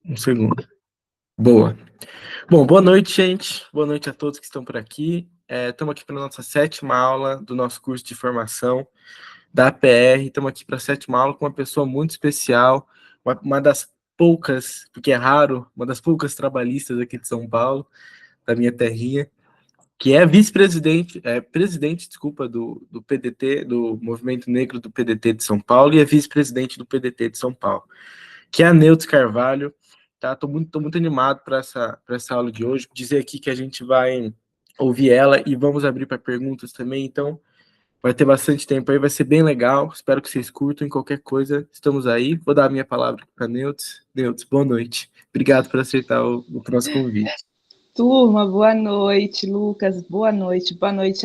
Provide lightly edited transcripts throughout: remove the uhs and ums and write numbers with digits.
Um segundo. Boa. Bom, boa noite, gente. Boa noite a todos que estão por aqui. Estamos aqui para a nossa 7ª aula do nosso curso de formação da APR. Estamos aqui para a 7ª aula com uma pessoa muito especial, uma das poucas, porque é raro, uma das poucas trabalhistas aqui de São Paulo, da minha terrinha, que é presidente, desculpa, do PDT, do Movimento Negro do PDT de São Paulo, e é vice-presidente do PDT de São Paulo, que é a Neudes Carvalho. Tá? Tô muito animado para essa aula de hoje. Dizer aqui que a gente vai ouvir ela e vamos abrir para perguntas também, então vai ter bastante tempo aí, vai ser bem legal. Espero que vocês curtam. Qualquer coisa, estamos aí. Vou dar a minha palavra para a Neudes. Neudes, boa noite. Obrigado por aceitar o nosso convite. Turma, boa noite, Lucas, boa noite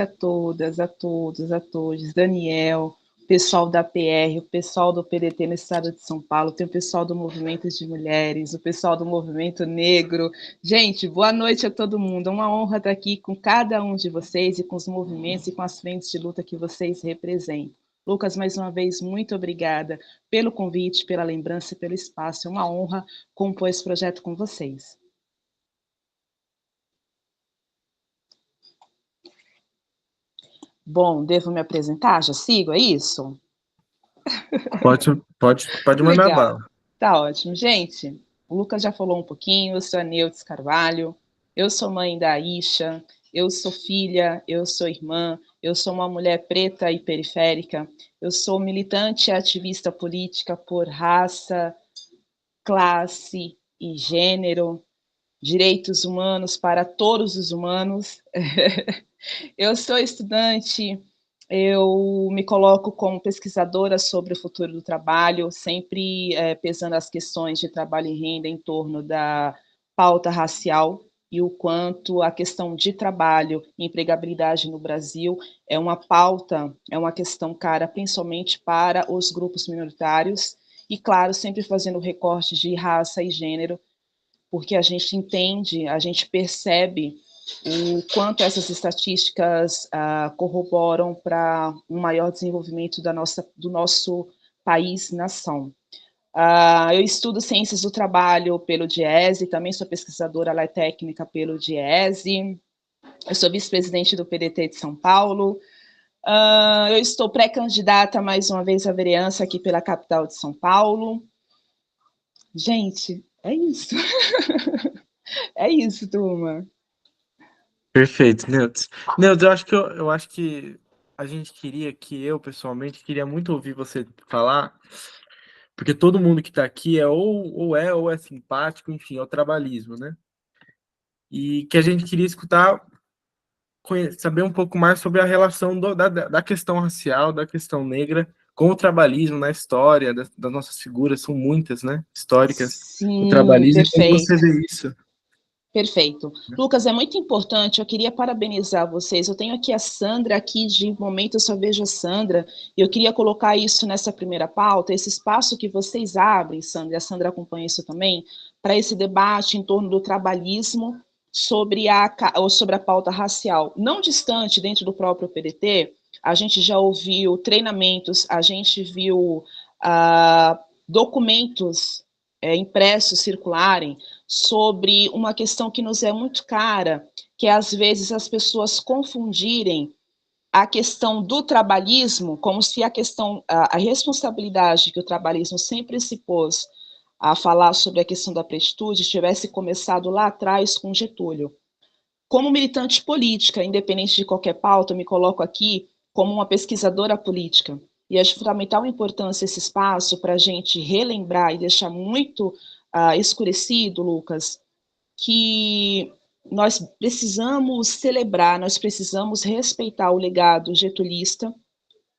a todas, a todos, a todos, Daniel, o pessoal da PR, o pessoal do PDT no estado de São Paulo, tem o pessoal do Movimento de Mulheres, o pessoal do Movimento Negro. Gente, boa noite a todo mundo, é uma honra estar aqui com cada um de vocês e com os movimentos e com as frentes de luta que vocês representam. Lucas, mais uma vez, muito obrigada pelo convite, pela lembrança e pelo espaço, é uma honra compor esse projeto com vocês. Bom, devo me apresentar? Já sigo, é isso? Pode mandar Legal, bala. tá ótimo. Gente, o Lucas já falou um pouquinho, eu sou a Neudes Carvalho, eu sou mãe da Isha, eu sou filha, eu sou irmã, eu sou uma mulher preta e periférica, eu sou militante e ativista política por raça, classe e gênero, direitos humanos para todos os humanos. Eu sou estudante, eu me coloco como pesquisadora sobre o futuro do trabalho, sempre pesando as questões de trabalho e renda em torno da pauta racial e o quanto a questão de trabalho e empregabilidade no Brasil é uma pauta, é uma questão cara, principalmente para os grupos minoritários, e claro, sempre fazendo recortes de raça e gênero, porque a gente entende, a gente percebe o quanto essas estatísticas corroboram para um maior desenvolvimento do nosso país-nação. Eu estudo Ciências do Trabalho pelo DIESE, também sou pesquisadora lá técnica pelo DIESE, eu sou vice-presidente do PDT de São Paulo, eu estou pré-candidata mais uma vez à vereança aqui pela capital de São Paulo. Gente, é isso. É isso, turma. Perfeito, Neudes. Neudes, eu acho que a gente eu pessoalmente queria muito ouvir você falar, porque todo mundo que está aqui ou é simpático, enfim, é o trabalhismo, né? E que a gente queria escutar, saber um pouco mais sobre a relação da questão racial, da questão negra, com o trabalhismo na história, das nossas figuras, são muitas, né? Históricas, o Sim, trabalhismo, e como você perfeito. vê isso. Perfeito. Lucas, é muito importante, eu queria parabenizar vocês. Eu tenho aqui a Sandra, aqui de momento eu só vejo a Sandra, e eu queria colocar isso nessa primeira pauta, esse espaço que vocês abrem, Sandra, e a Sandra acompanha isso também, para esse debate em torno do trabalhismo sobre a pauta racial. Não distante, dentro do próprio PDT, a gente já ouviu treinamentos, a gente viu documentos impressos circularem sobre uma questão que nos é muito cara, que é, às vezes, as pessoas confundirem a questão do trabalhismo como se a responsabilidade que o trabalhismo sempre se pôs a falar sobre a questão da plenitude tivesse começado lá atrás com Getúlio. Como militante política, independente de qualquer pauta, eu me coloco aqui como uma pesquisadora política. E é de fundamental importância esse espaço para a gente relembrar e deixar muito escurecido, Lucas, que nós precisamos celebrar, nós precisamos respeitar o legado getulista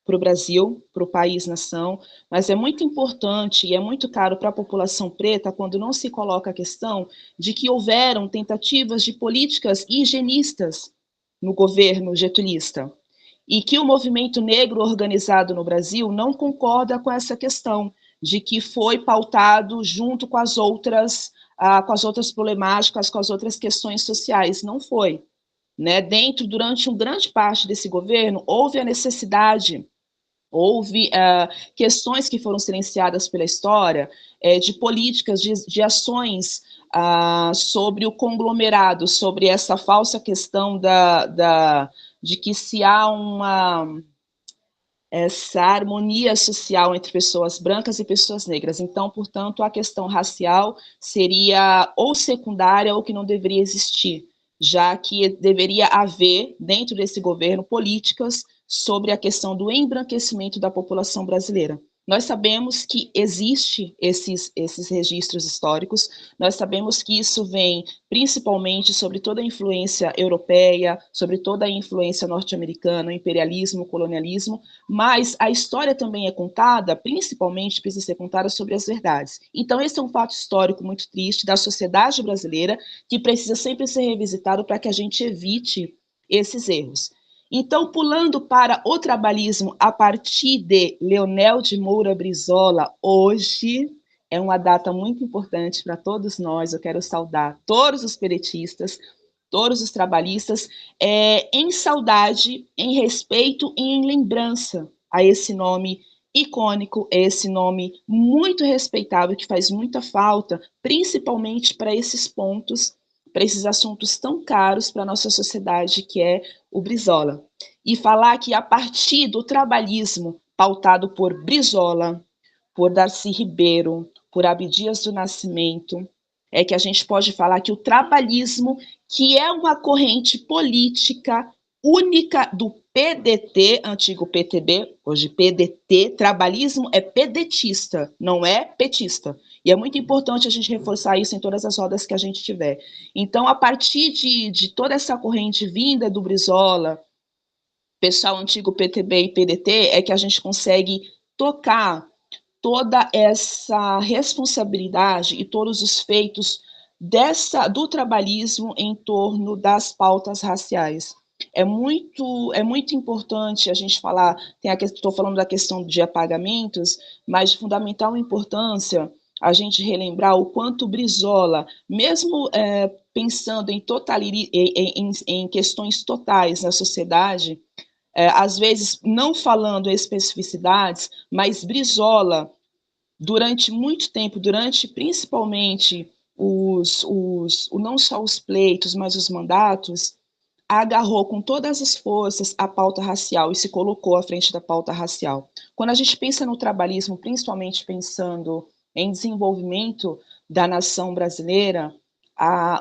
para o Brasil, para o país-nação, mas é muito importante e é muito caro para a população preta quando não se coloca a questão de que houveram tentativas de políticas higienistas no governo getulista e que o movimento negro organizado no Brasil não concorda com essa questão de que foi pautado junto com as outras problemáticas, com as outras questões sociais. Não foi. Né? Durante uma grande parte desse governo, houve a necessidade, houve questões que foram silenciadas pela história, de políticas, de ações sobre o conglomerado, sobre essa falsa questão de que se há essa harmonia social entre pessoas brancas e pessoas negras. Então, portanto, a questão racial seria ou secundária ou que não deveria existir, já que deveria haver, dentro desse governo, políticas sobre a questão do embranquecimento da população brasileira. Nós sabemos que existe esses registros históricos, nós sabemos que isso vem principalmente sobre toda a influência europeia, sobre toda a influência norte-americana, o imperialismo, o colonialismo, mas a história também é contada, principalmente precisa ser contada sobre as verdades. Então esse é um fato histórico muito triste da sociedade brasileira, que precisa sempre ser revisitado para que a gente evite esses erros. Então, pulando para o trabalhismo a partir de Leonel de Moura Brizola, hoje é uma data muito importante para todos nós. Eu quero saudar todos os peretistas, todos os trabalhistas, em saudade, em respeito e em lembrança a esse nome icônico, esse nome muito respeitável, que faz muita falta, principalmente para esses pontos, para esses assuntos tão caros para a nossa sociedade, que é o Brizola. E falar que a partir do trabalhismo pautado por Brizola, por Darcy Ribeiro, por Abdias do Nascimento, é que a gente pode falar que o trabalhismo, que é uma corrente política única do PDT, antigo PTB, hoje PDT, trabalhismo é pedetista, não é petista. E é muito importante a gente reforçar isso em todas as rodas que a gente tiver. Então, a partir de toda essa corrente vinda do Brizola, pessoal antigo PTB e PDT, é que a gente consegue tocar toda essa responsabilidade e todos os feitos do trabalhismo em torno das pautas raciais. É muito importante a gente falar, estou falando da questão de apagamentos, mas de fundamental importância a gente relembrar o quanto Brizola, mesmo pensando em questões totais na sociedade, às vezes não falando especificidades, mas Brizola, durante muito tempo, durante principalmente não só os pleitos, mas os mandatos, agarrou com todas as forças a pauta racial e se colocou à frente da pauta racial. Quando a gente pensa no trabalhismo, principalmente pensando em desenvolvimento da nação brasileira,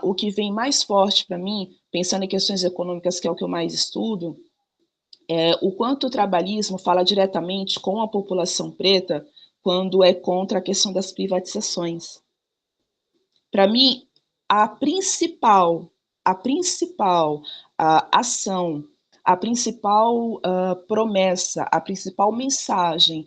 o que vem mais forte para mim, pensando em questões econômicas, que é o que eu mais estudo, o quanto o trabalhismo fala diretamente com a população preta quando é contra a questão das privatizações. Para mim, a principal ação, a principal promessa, a principal mensagem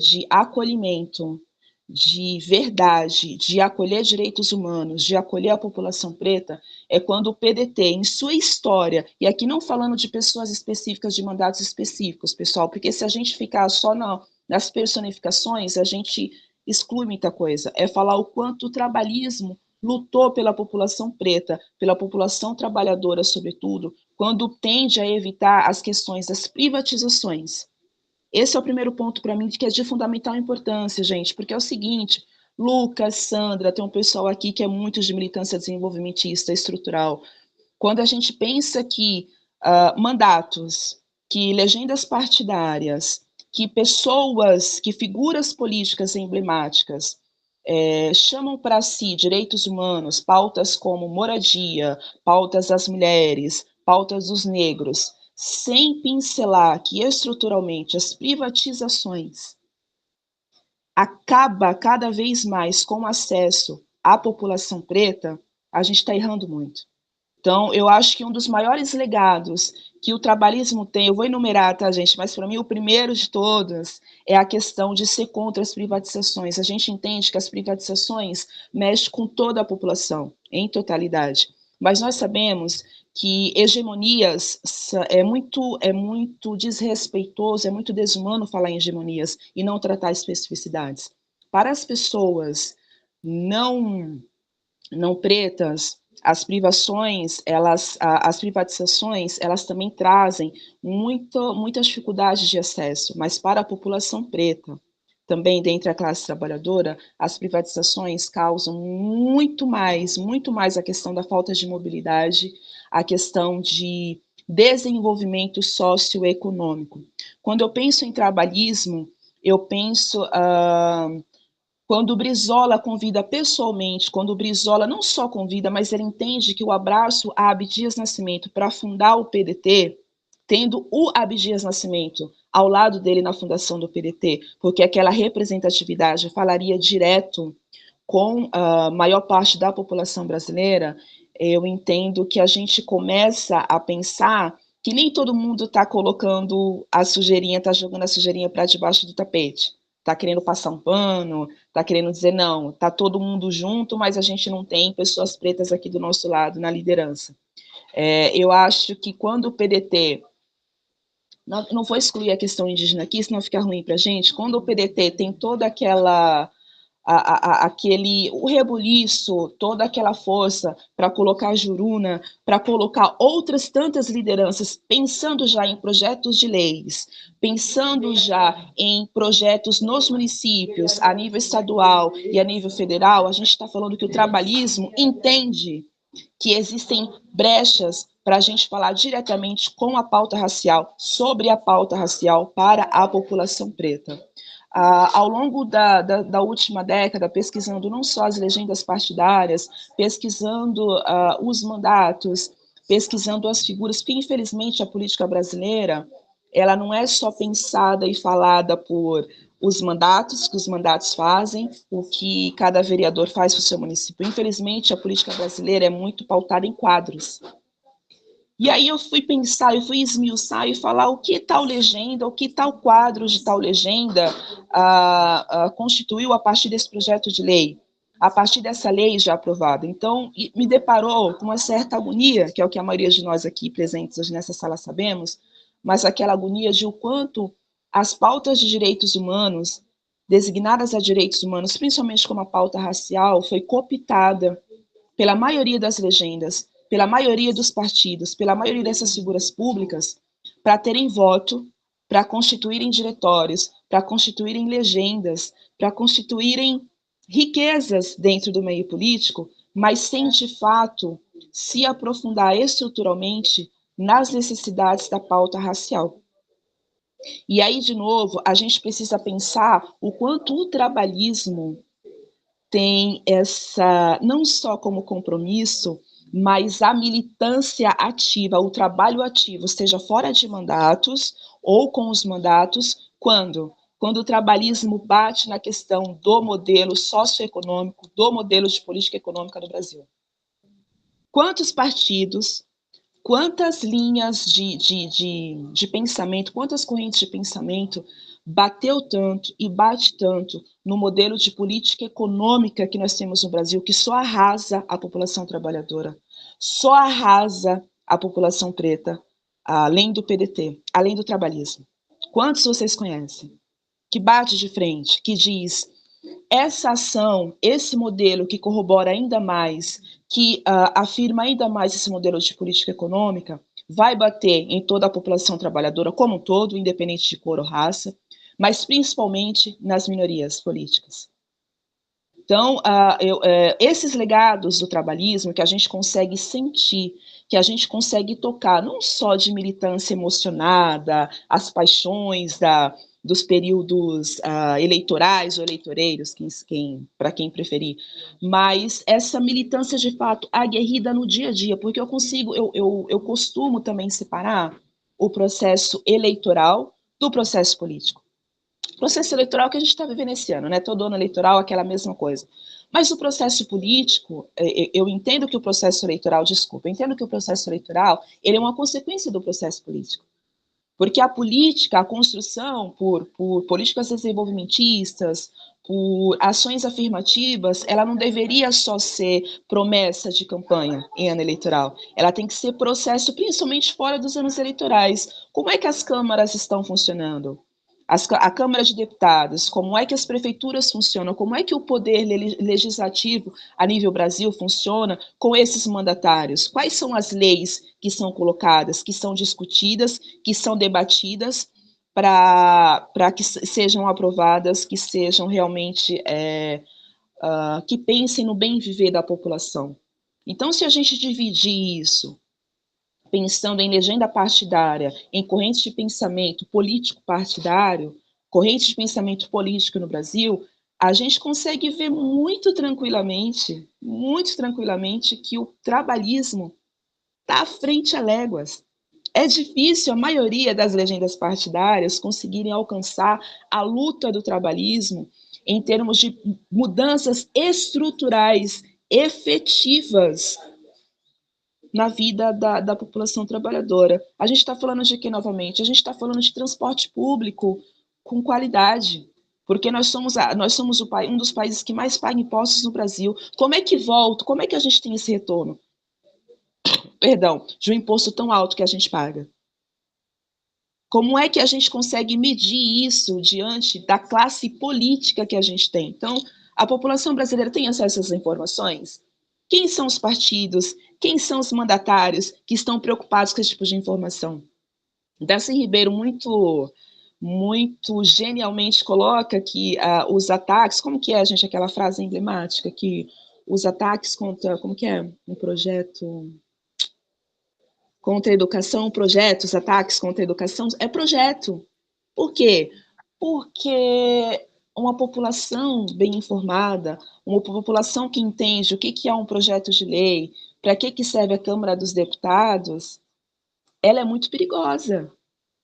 de acolhimento, de verdade, de acolher direitos humanos, de acolher a população preta, é quando o PDT, em sua história, e aqui não falando de pessoas específicas, de mandatos específicos, pessoal, porque se a gente ficar só nas personificações, a gente exclui muita coisa. É falar o quanto o trabalhismo lutou pela população preta, pela população trabalhadora, sobretudo, quando tende a evitar as questões das privatizações. Esse é o primeiro ponto para mim, que é de fundamental importância, gente, porque é o seguinte: Lucas, Sandra, tem um pessoal aqui que é muito de militância desenvolvimentista, estrutural. Quando a gente pensa que mandatos, que legendas partidárias, que pessoas, que figuras políticas emblemáticas chamam para si direitos humanos, pautas como moradia, pautas das mulheres, pautas dos negros, sem pincelar que estruturalmente as privatizações acaba cada vez mais com acesso à população preta, a gente está errando muito. Então, eu acho que um dos maiores legados que o trabalhismo tem, eu vou enumerar, tá, gente, mas para mim o primeiro de todos é a questão de ser contra as privatizações. A gente entende que as privatizações mexem com toda a população, em totalidade. Mas nós sabemos que hegemonias é muito desrespeitoso, é muito desumano falar em hegemonias e não tratar especificidades. Para as pessoas não pretas, as privatizações, elas também trazem muitas dificuldades de acesso, mas para a população preta, também dentre a classe trabalhadora, as privatizações causam muito mais a questão da falta de mobilidade, a questão de desenvolvimento socioeconômico. Quando eu penso em trabalhismo, eu penso quando o Brizola convida pessoalmente, quando o Brizola não só convida, mas ele entende que o abraço a Abdias Nascimento para fundar o PDT, tendo o Abdias Nascimento ao lado dele na fundação do PDT, porque aquela representatividade falaria direto com a maior parte da população brasileira, eu entendo que a gente começa a pensar que nem todo mundo está colocando a sujeirinha, está jogando a sujeirinha para debaixo do tapete, está querendo passar um pano, está querendo dizer, não, está todo mundo junto, mas a gente não tem pessoas pretas aqui do nosso lado na liderança. Eu acho que quando o PDT, não vou excluir a questão indígena aqui, senão fica ruim para a gente, quando o PDT tem toda aquela o rebuliço, toda aquela força para colocar a Juruna, para colocar outras tantas lideranças, pensando já em projetos de leis, pensando já em projetos nos municípios, a nível estadual e a nível federal, a gente está falando que o trabalhismo entende que existem brechas para a gente falar diretamente com a pauta racial, sobre a pauta racial para a população preta. Ao longo da última década, pesquisando não só as legendas partidárias, pesquisando os mandatos, pesquisando as figuras, porque infelizmente a política brasileira, ela não é só pensada e falada por os mandatos que os mandatos fazem, o que cada vereador faz para o seu município. Infelizmente, a política brasileira é muito pautada em quadros. E aí eu fui pensar, eu fui esmiuçar e falar o que tal legenda, o que tal quadro de tal legenda constituiu a partir desse projeto de lei, a partir dessa lei já aprovada. Então, me deparou com uma certa agonia, que é o que a maioria de nós aqui presentes hoje nessa sala sabemos, mas aquela agonia de o quanto as pautas de direitos humanos, designadas a direitos humanos, principalmente como a pauta racial, foi cooptada pela maioria das legendas, pela maioria dos partidos, pela maioria dessas figuras públicas, para terem voto, para constituírem diretórios, para constituírem legendas, para constituírem riquezas dentro do meio político, mas sem, de fato, se aprofundar estruturalmente nas necessidades da pauta racial. E aí, de novo, a gente precisa pensar o quanto o trabalhismo tem essa, não só como compromisso, mas a militância ativa, o trabalho ativo, seja fora de mandatos ou com os mandatos, quando? Quando o trabalhismo bate na questão do modelo socioeconômico, do modelo de política econômica do Brasil. Quantos partidos, quantas linhas de pensamento, quantas correntes de pensamento bateu tanto e bate tanto no modelo de política econômica que nós temos no Brasil, que só arrasa a população trabalhadora, só arrasa a população preta, além do PDT, além do trabalhismo. Quantos vocês conhecem? Que bate de frente, que diz essa ação, esse modelo que corrobora ainda mais, que afirma ainda mais esse modelo de política econômica, vai bater em toda a população trabalhadora como um todo, independente de cor ou raça, mas principalmente nas minorias políticas. Então, esses legados do trabalhismo que a gente consegue sentir, que a gente consegue tocar, não só de militância emocionada, as paixões dos períodos eleitorais ou eleitoreiros, para quem preferir, mas essa militância de fato aguerrida no dia a dia, porque eu costumo também separar o processo eleitoral do processo político. O processo eleitoral que a gente está vivendo esse ano, né? Todo ano eleitoral, aquela mesma coisa. Mas o processo político, eu entendo que o processo eleitoral, eu entendo que o processo eleitoral, ele é uma consequência do processo político. Porque a política, a construção por políticas desenvolvimentistas, por ações afirmativas, ela não deveria só ser promessa de campanha em ano eleitoral. Ela tem que ser processo, principalmente fora dos anos eleitorais. Como é que as câmaras estão funcionando? A Câmara de Deputados, como é que as prefeituras funcionam, como é que o poder legislativo a nível Brasil funciona com esses mandatários, quais são as leis que são colocadas, que são discutidas, que são debatidas, para que sejam aprovadas, que sejam realmente, que pensem no bem viver da população. Então, se a gente dividir isso, pensando em legenda partidária, em correntes de pensamento político partidário, correntes de pensamento político no Brasil, a gente consegue ver muito tranquilamente, que o trabalhismo está à frente a léguas. É difícil a maioria das legendas partidárias conseguirem alcançar a luta do trabalhismo em termos de mudanças estruturais efetivas na vida da população trabalhadora. A gente está falando de quê novamente? A gente está falando de transporte público com qualidade, porque nós somos um dos países que mais paga impostos no Brasil. Como é que volta? Como é que a gente tem esse retorno? Perdão, de um imposto tão alto que a gente paga. Como é que a gente consegue medir isso diante da classe política que a gente tem? Então, a população brasileira tem acesso a essas informações? Quem são os partidos? Quem são os mandatários que estão preocupados com esse tipo de informação? Darcy Ribeiro muito genialmente coloca que os ataques, como que é, gente, aquela frase emblemática, que os ataques contra, como que é, um projeto contra a educação, projetos, ataques contra a educação, é projeto. Por quê? Porque uma população bem informada, uma população que entende o que é um projeto de lei, para que serve a Câmara dos Deputados, ela é muito perigosa,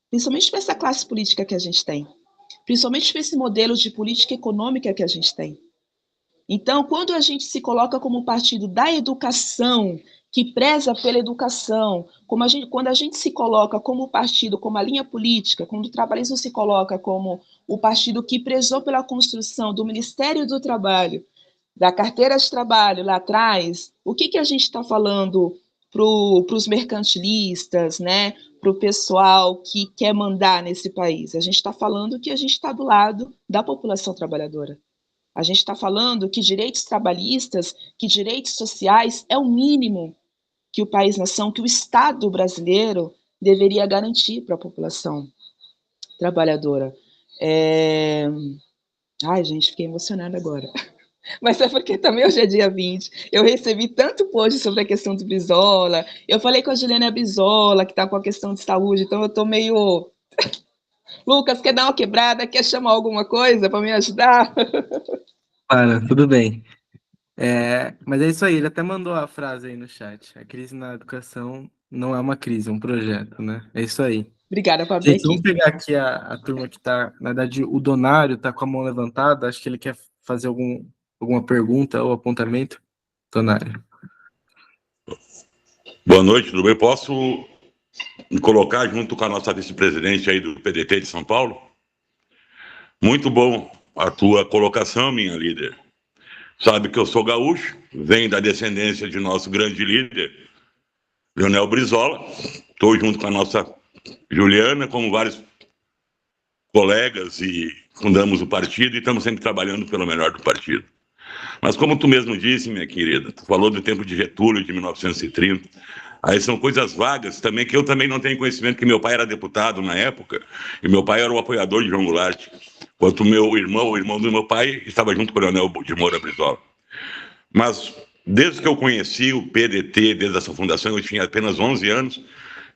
principalmente para essa classe política que a gente tem, principalmente para esse modelo de política econômica que a gente tem. Então, quando a gente se coloca como partido da educação, que preza pela educação, quando a gente se coloca como partido, como a linha política, quando o trabalhismo se coloca como o partido que prezou pela construção do Ministério do Trabalho, da carteira de trabalho lá atrás, o que a gente está falando para os mercantilistas, né? Para o pessoal que quer mandar nesse país? A gente está falando que a gente está do lado da população trabalhadora. A gente está falando que direitos trabalhistas, que direitos sociais é o mínimo que o país-nação, que o Estado brasileiro deveria garantir para a população trabalhadora. Ai, gente, fiquei emocionada agora. Mas é porque também hoje é dia 20. Eu recebi tanto post sobre a questão do Brizola. Eu falei com a Juliana Brizola, que está com a questão de saúde, então eu estou meio... Lucas, quer dar uma quebrada? Quer chamar alguma coisa para me ajudar? Para, tudo bem. Mas é isso aí, ele até mandou a frase aí no chat. A crise na educação não é uma crise, é um projeto, né? É isso aí. Obrigada por abrir Gente, vamos aqui. pegar aqui a turma que tá. Na verdade, o Donário tá com a mão levantada. Acho que ele quer fazer alguma pergunta ou apontamento. Donário. Boa noite, tudo bem? Posso me colocar junto com a nossa vice-presidente aí do PDT de São Paulo? Muito bom a tua colocação, minha líder. Sabe que eu sou gaúcho, venho da descendência de nosso grande líder, Leonel Brizola. Estou junto com a nossa Juliana, como vários colegas, e fundamos o partido e estamos sempre trabalhando pelo melhor do partido. Mas como tu mesmo disse, minha querida, tu falou do tempo de Getúlio, de 1930, aí são coisas vagas também, que eu também não tenho conhecimento, que meu pai era deputado na época, e meu pai era o apoiador de João Goulart, enquanto o irmão do meu pai, estava junto com o Leonel de Moura Brizola. Mas desde que eu conheci o PDT, desde essa fundação, eu tinha apenas 11 anos,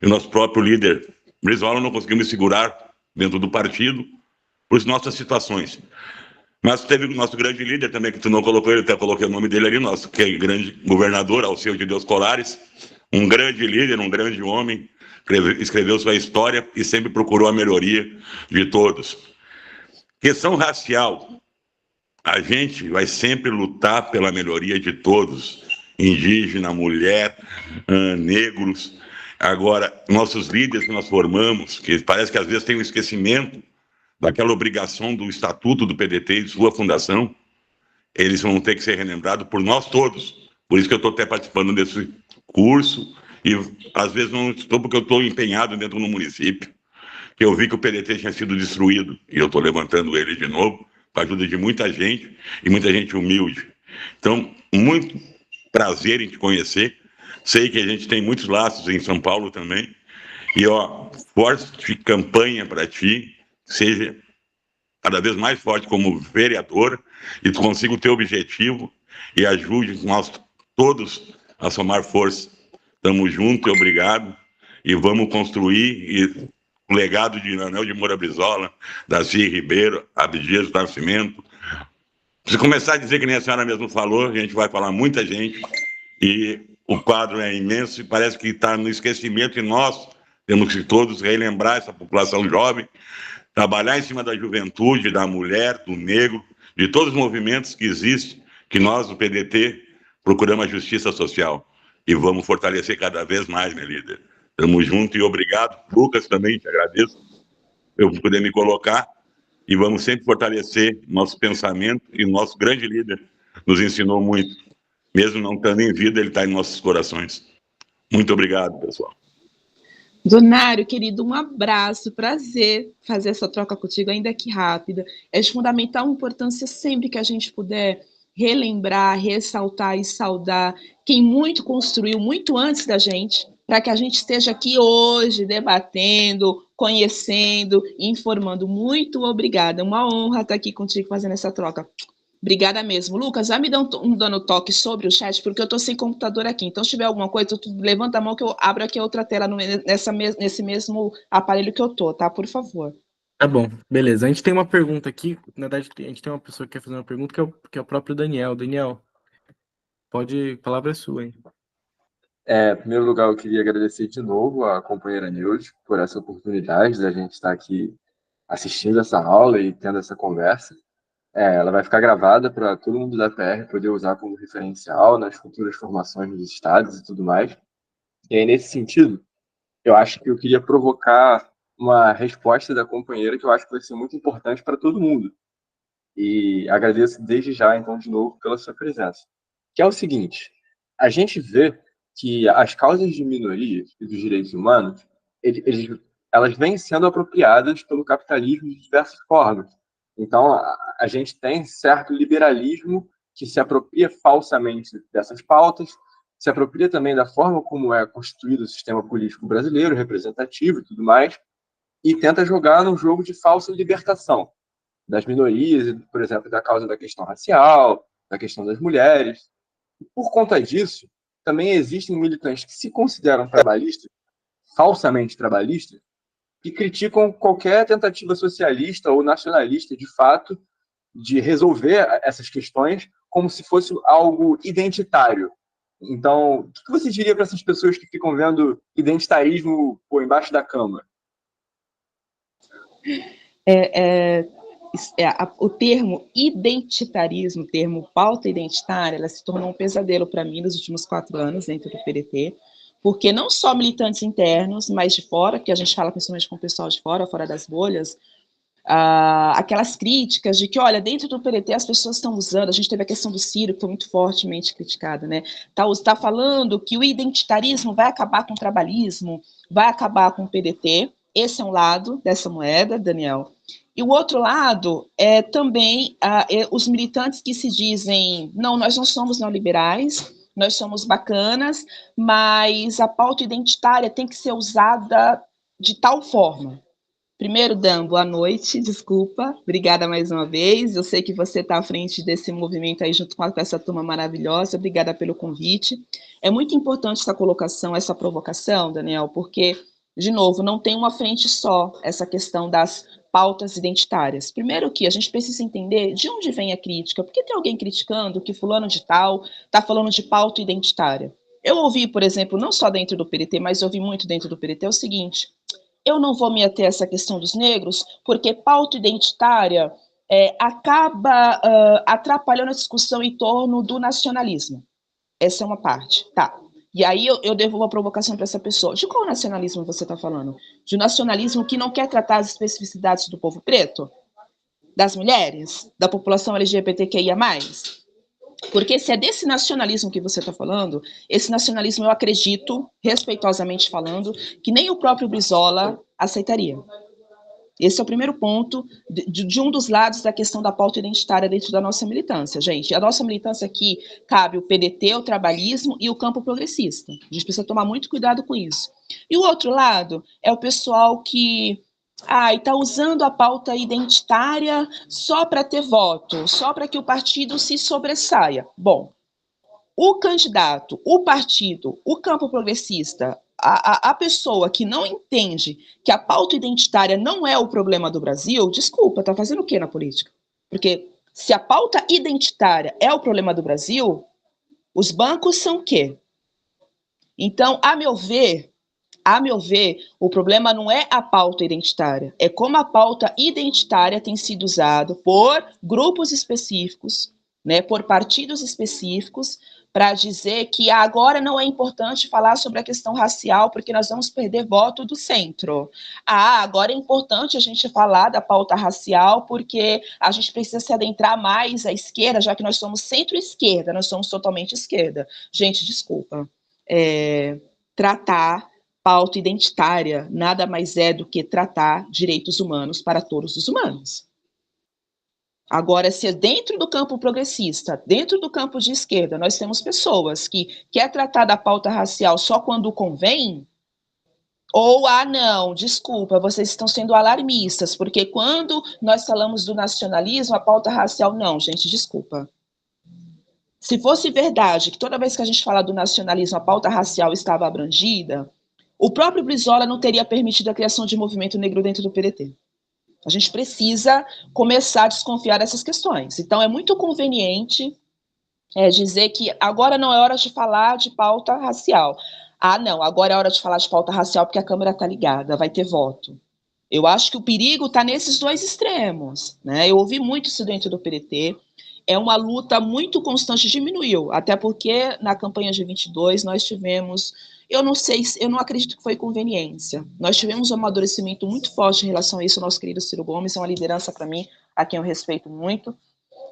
e o nosso próprio líder Brizola não conseguiu me segurar dentro do partido por nossas situações. Mas teve o nosso grande líder também, que tu não colocou, ele até coloquei o nome dele ali, nosso que é grande governador, Alceu de Deus Colares, um grande líder, um grande homem, escreveu sua história e sempre procurou a melhoria de todos. Questão racial, a gente vai sempre lutar pela melhoria de todos, indígena, mulher, negros. Agora, nossos líderes que nós formamos, que parece que às vezes tem um esquecimento daquela obrigação do Estatuto do PDT e de sua fundação, eles vão ter que ser relembrados por nós todos. Por isso que eu estou até participando desse curso, e às vezes não estou porque eu estou empenhado dentro do município, que eu vi que o PDT tinha sido destruído, e eu estou levantando ele de novo, com a ajuda de muita gente, e muita gente humilde. Então, muito prazer em te conhecer, sei que a gente tem muitos laços em São Paulo também, e forte campanha para ti, seja cada vez mais forte como vereador e consiga o teu objetivo e ajude nós todos a somar força. Estamos juntos e obrigado. E vamos construir o legado de Leonel de Moura Brizola, Darcy Ribeiro, Abdias do Nascimento. Se começar a dizer que nem a senhora mesmo falou, a gente vai falar muita gente e o quadro é imenso e parece que está no esquecimento e nós temos que todos relembrar essa população jovem, trabalhar em cima da juventude, da mulher, do negro, de todos os movimentos que existem, que nós, do PDT, procuramos a justiça social. E vamos fortalecer cada vez mais, meu líder. Estamos juntos e obrigado. Lucas, também te agradeço eu poder me colocar. E vamos sempre fortalecer nosso pensamento e nosso grande líder nos ensinou muito. Mesmo não estando em vida, ele está em nossos corações. Muito obrigado, pessoal. Donário, querido, um abraço, prazer fazer essa troca contigo, ainda que rápida. É de fundamental importância sempre que a gente puder relembrar, ressaltar e saudar quem muito construiu, muito antes da gente, para que a gente esteja aqui hoje debatendo, conhecendo, informando. Muito obrigada, é uma honra estar aqui contigo fazendo essa troca. Obrigada mesmo. Lucas, já me dá dando toque sobre o chat, porque eu estou sem computador aqui. Então, se tiver alguma coisa, tu levanta a mão que eu abro aqui a outra tela nesse mesmo aparelho que eu estou, tá? Por favor. Tá bom, beleza. A gente tem uma pergunta aqui. Na verdade, a gente tem uma pessoa que quer fazer uma pergunta, que é o próprio Daniel. Daniel, a palavra é sua, hein? Em primeiro lugar, eu queria agradecer de novo a companheira Neus por essa oportunidade da gente estar aqui assistindo essa aula e tendo essa conversa. Ela vai ficar gravada para todo mundo da PR poder usar como referencial nas futuras formações dos estados e tudo mais. E aí, nesse sentido, eu acho que eu queria provocar uma resposta da companheira que eu acho que vai ser muito importante para todo mundo. E agradeço desde já, então, de novo, pela sua presença. Que é o seguinte, a gente vê que as causas de minorias e dos direitos humanos, elas vêm sendo apropriadas pelo capitalismo de diversas formas. Então, a gente tem certo liberalismo que se apropria falsamente dessas pautas, se apropria também da forma como é constituído o sistema político brasileiro, representativo e tudo mais, e tenta jogar num jogo de falsa libertação das minorias, por exemplo, da causa da questão racial, da questão das mulheres. E por conta disso, também existem militantes que se consideram trabalhistas, falsamente trabalhistas, que criticam qualquer tentativa socialista ou nacionalista, de fato, de resolver essas questões como se fosse algo identitário. Então, o que você diria para essas pessoas que ficam vendo identitarismo embaixo da cama? O termo identitarismo, o termo pauta identitária, ela se tornou um pesadelo para mim nos últimos 4 anos dentro do PDT, porque não só militantes internos, mas de fora, que a gente fala principalmente com o pessoal de fora, fora das bolhas, aquelas críticas de que, olha, dentro do PDT as pessoas estão usando, a gente teve a questão do Ciro, que foi muito fortemente criticada, né? Tá falando que o identitarismo vai acabar com o trabalhismo, vai acabar com o PDT, esse é um lado dessa moeda, Daniel. E o outro lado é também os militantes que se dizem, não, nós não somos neoliberais, nós somos bacanas, mas a pauta identitária tem que ser usada de tal forma. Primeiro, Dan, boa noite, desculpa, obrigada mais uma vez, eu sei que você está à frente desse movimento aí junto com essa turma maravilhosa, obrigada pelo convite. É muito importante essa colocação, essa provocação, Daniel, porque, de novo, não tem uma frente só, essa questão das pautas identitárias. Primeiro que a gente precisa entender de onde vem a crítica, porque tem alguém criticando que fulano de tal está falando de pauta identitária. Eu ouvi, por exemplo, não só dentro do PDT, mas ouvi muito dentro do PDT, é o seguinte: eu não vou me ater a essa questão dos negros, porque pauta identitária acaba atrapalhando a discussão em torno do nacionalismo. Essa é uma parte, tá. E aí eu devolvo a provocação para essa pessoa. De qual nacionalismo você está falando? De um nacionalismo que não quer tratar as especificidades do povo preto? Das mulheres? Da população LGBTQIA+? Porque se é desse nacionalismo que você está falando, esse nacionalismo eu acredito, respeitosamente falando, que nem o próprio Brizola aceitaria. Esse é o primeiro ponto de um dos lados da questão da pauta identitária dentro da nossa militância, gente. A nossa militância aqui cabe o PDT, o trabalhismo e o campo progressista. A gente precisa tomar muito cuidado com isso. E o outro lado é o pessoal que E está usando a pauta identitária só para ter voto, só para que o partido se sobressaia. Bom, o candidato, o partido, o campo progressista, a pessoa que não entende que a pauta identitária não é o problema do Brasil, desculpa, está fazendo o quê na política? Porque se a pauta identitária é o problema do Brasil, os bancos são o quê? Então, a meu ver, o problema não é a pauta identitária, é como a pauta identitária tem sido usada por grupos específicos, né, por partidos específicos, para dizer que agora não é importante falar sobre a questão racial, porque nós vamos perder voto do centro. Agora é importante a gente falar da pauta racial, porque a gente precisa se adentrar mais à esquerda, já que nós somos centro-esquerda, nós somos totalmente esquerda. Gente, desculpa. Tratar pauta identitária nada mais é do que tratar direitos humanos para todos os humanos. Agora, se é dentro do campo progressista, dentro do campo de esquerda, nós temos pessoas que querem tratar da pauta racial só quando convém, ou, não, desculpa, vocês estão sendo alarmistas, porque quando nós falamos do nacionalismo, a pauta racial, não, gente, desculpa. Se fosse verdade que toda vez que a gente fala do nacionalismo, a pauta racial estava abrangida, o próprio Brizola não teria permitido a criação de movimento negro dentro do PDT. A gente precisa começar a desconfiar dessas questões. Então, é muito conveniente dizer que agora não é hora de falar de pauta racial. Não, agora é hora de falar de pauta racial porque a Câmara está ligada, vai ter voto. Eu acho que o perigo está nesses dois extremos, né? Eu ouvi muito isso dentro do PDT. É uma luta muito constante, diminuiu, até porque na campanha de 22 nós tivemos, eu não acredito que foi conveniência, nós tivemos um amadurecimento muito forte em relação a isso, o nosso querido Ciro Gomes é uma liderança para mim, a quem eu respeito muito,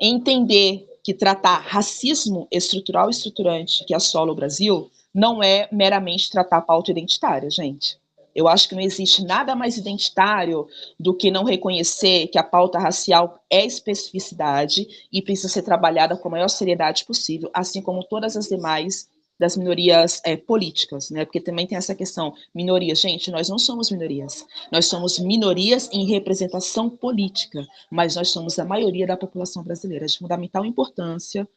entender que tratar racismo estrutural e estruturante que assola o Brasil não é meramente tratar a pauta identitária, gente. Eu acho que não existe nada mais identitário do que não reconhecer que a pauta racial é especificidade e precisa ser trabalhada com a maior seriedade possível, assim como todas as demais das minorias políticas, né? Porque também tem essa questão, minorias. Gente, nós não somos minorias. Nós somos minorias em representação política, mas nós somos a maioria da população brasileira. É de fundamental importância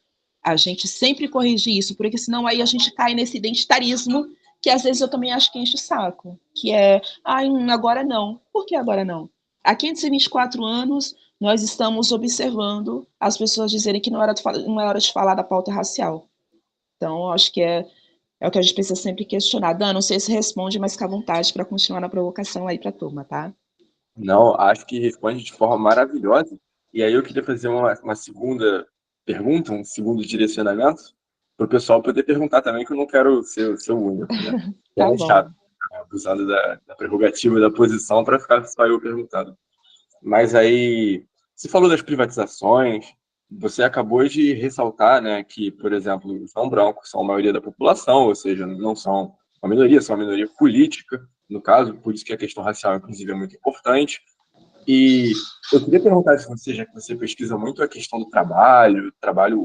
a gente sempre corrigir isso, porque senão aí a gente cai nesse identitarismo que às vezes eu também acho que enche o saco, que é, agora não. Por que agora não? Há 524 anos, nós estamos observando as pessoas dizerem que não é hora de falar da pauta racial. Então, acho que é o que a gente precisa sempre questionar. Dan, não sei se responde, mas fica à vontade para continuar na provocação aí para a turma, tá? Não, acho que responde de forma maravilhosa. E aí eu queria fazer uma segunda pergunta, um segundo direcionamento, para o pessoal poder perguntar também, que eu não quero ser o único, né? Tá É bom. chato, abusando da prerrogativa da posição para ficar só eu perguntando. Mas aí, você falou das privatizações, você acabou de ressaltar, né, que, por exemplo, os não brancos são a maioria da população, ou seja, não são uma minoria, são uma minoria política, no caso, por isso que a questão racial, inclusive, é muito importante. E eu queria perguntar se você, já que você pesquisa muito a questão do trabalho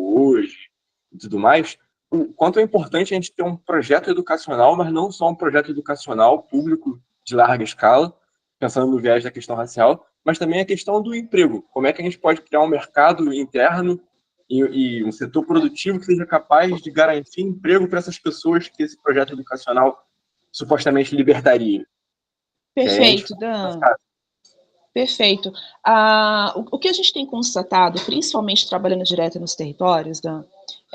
hoje e tudo mais, o quanto é importante a gente ter um projeto educacional, mas não só um projeto educacional público de larga escala, pensando no viés da questão racial, mas também a questão do emprego. Como é que a gente pode criar um mercado interno e um setor produtivo que seja capaz de garantir emprego para essas pessoas que esse projeto educacional supostamente libertaria? Perfeito, Dan. Perfeito. O que a gente tem constatado, principalmente trabalhando direto nos territórios, Dan,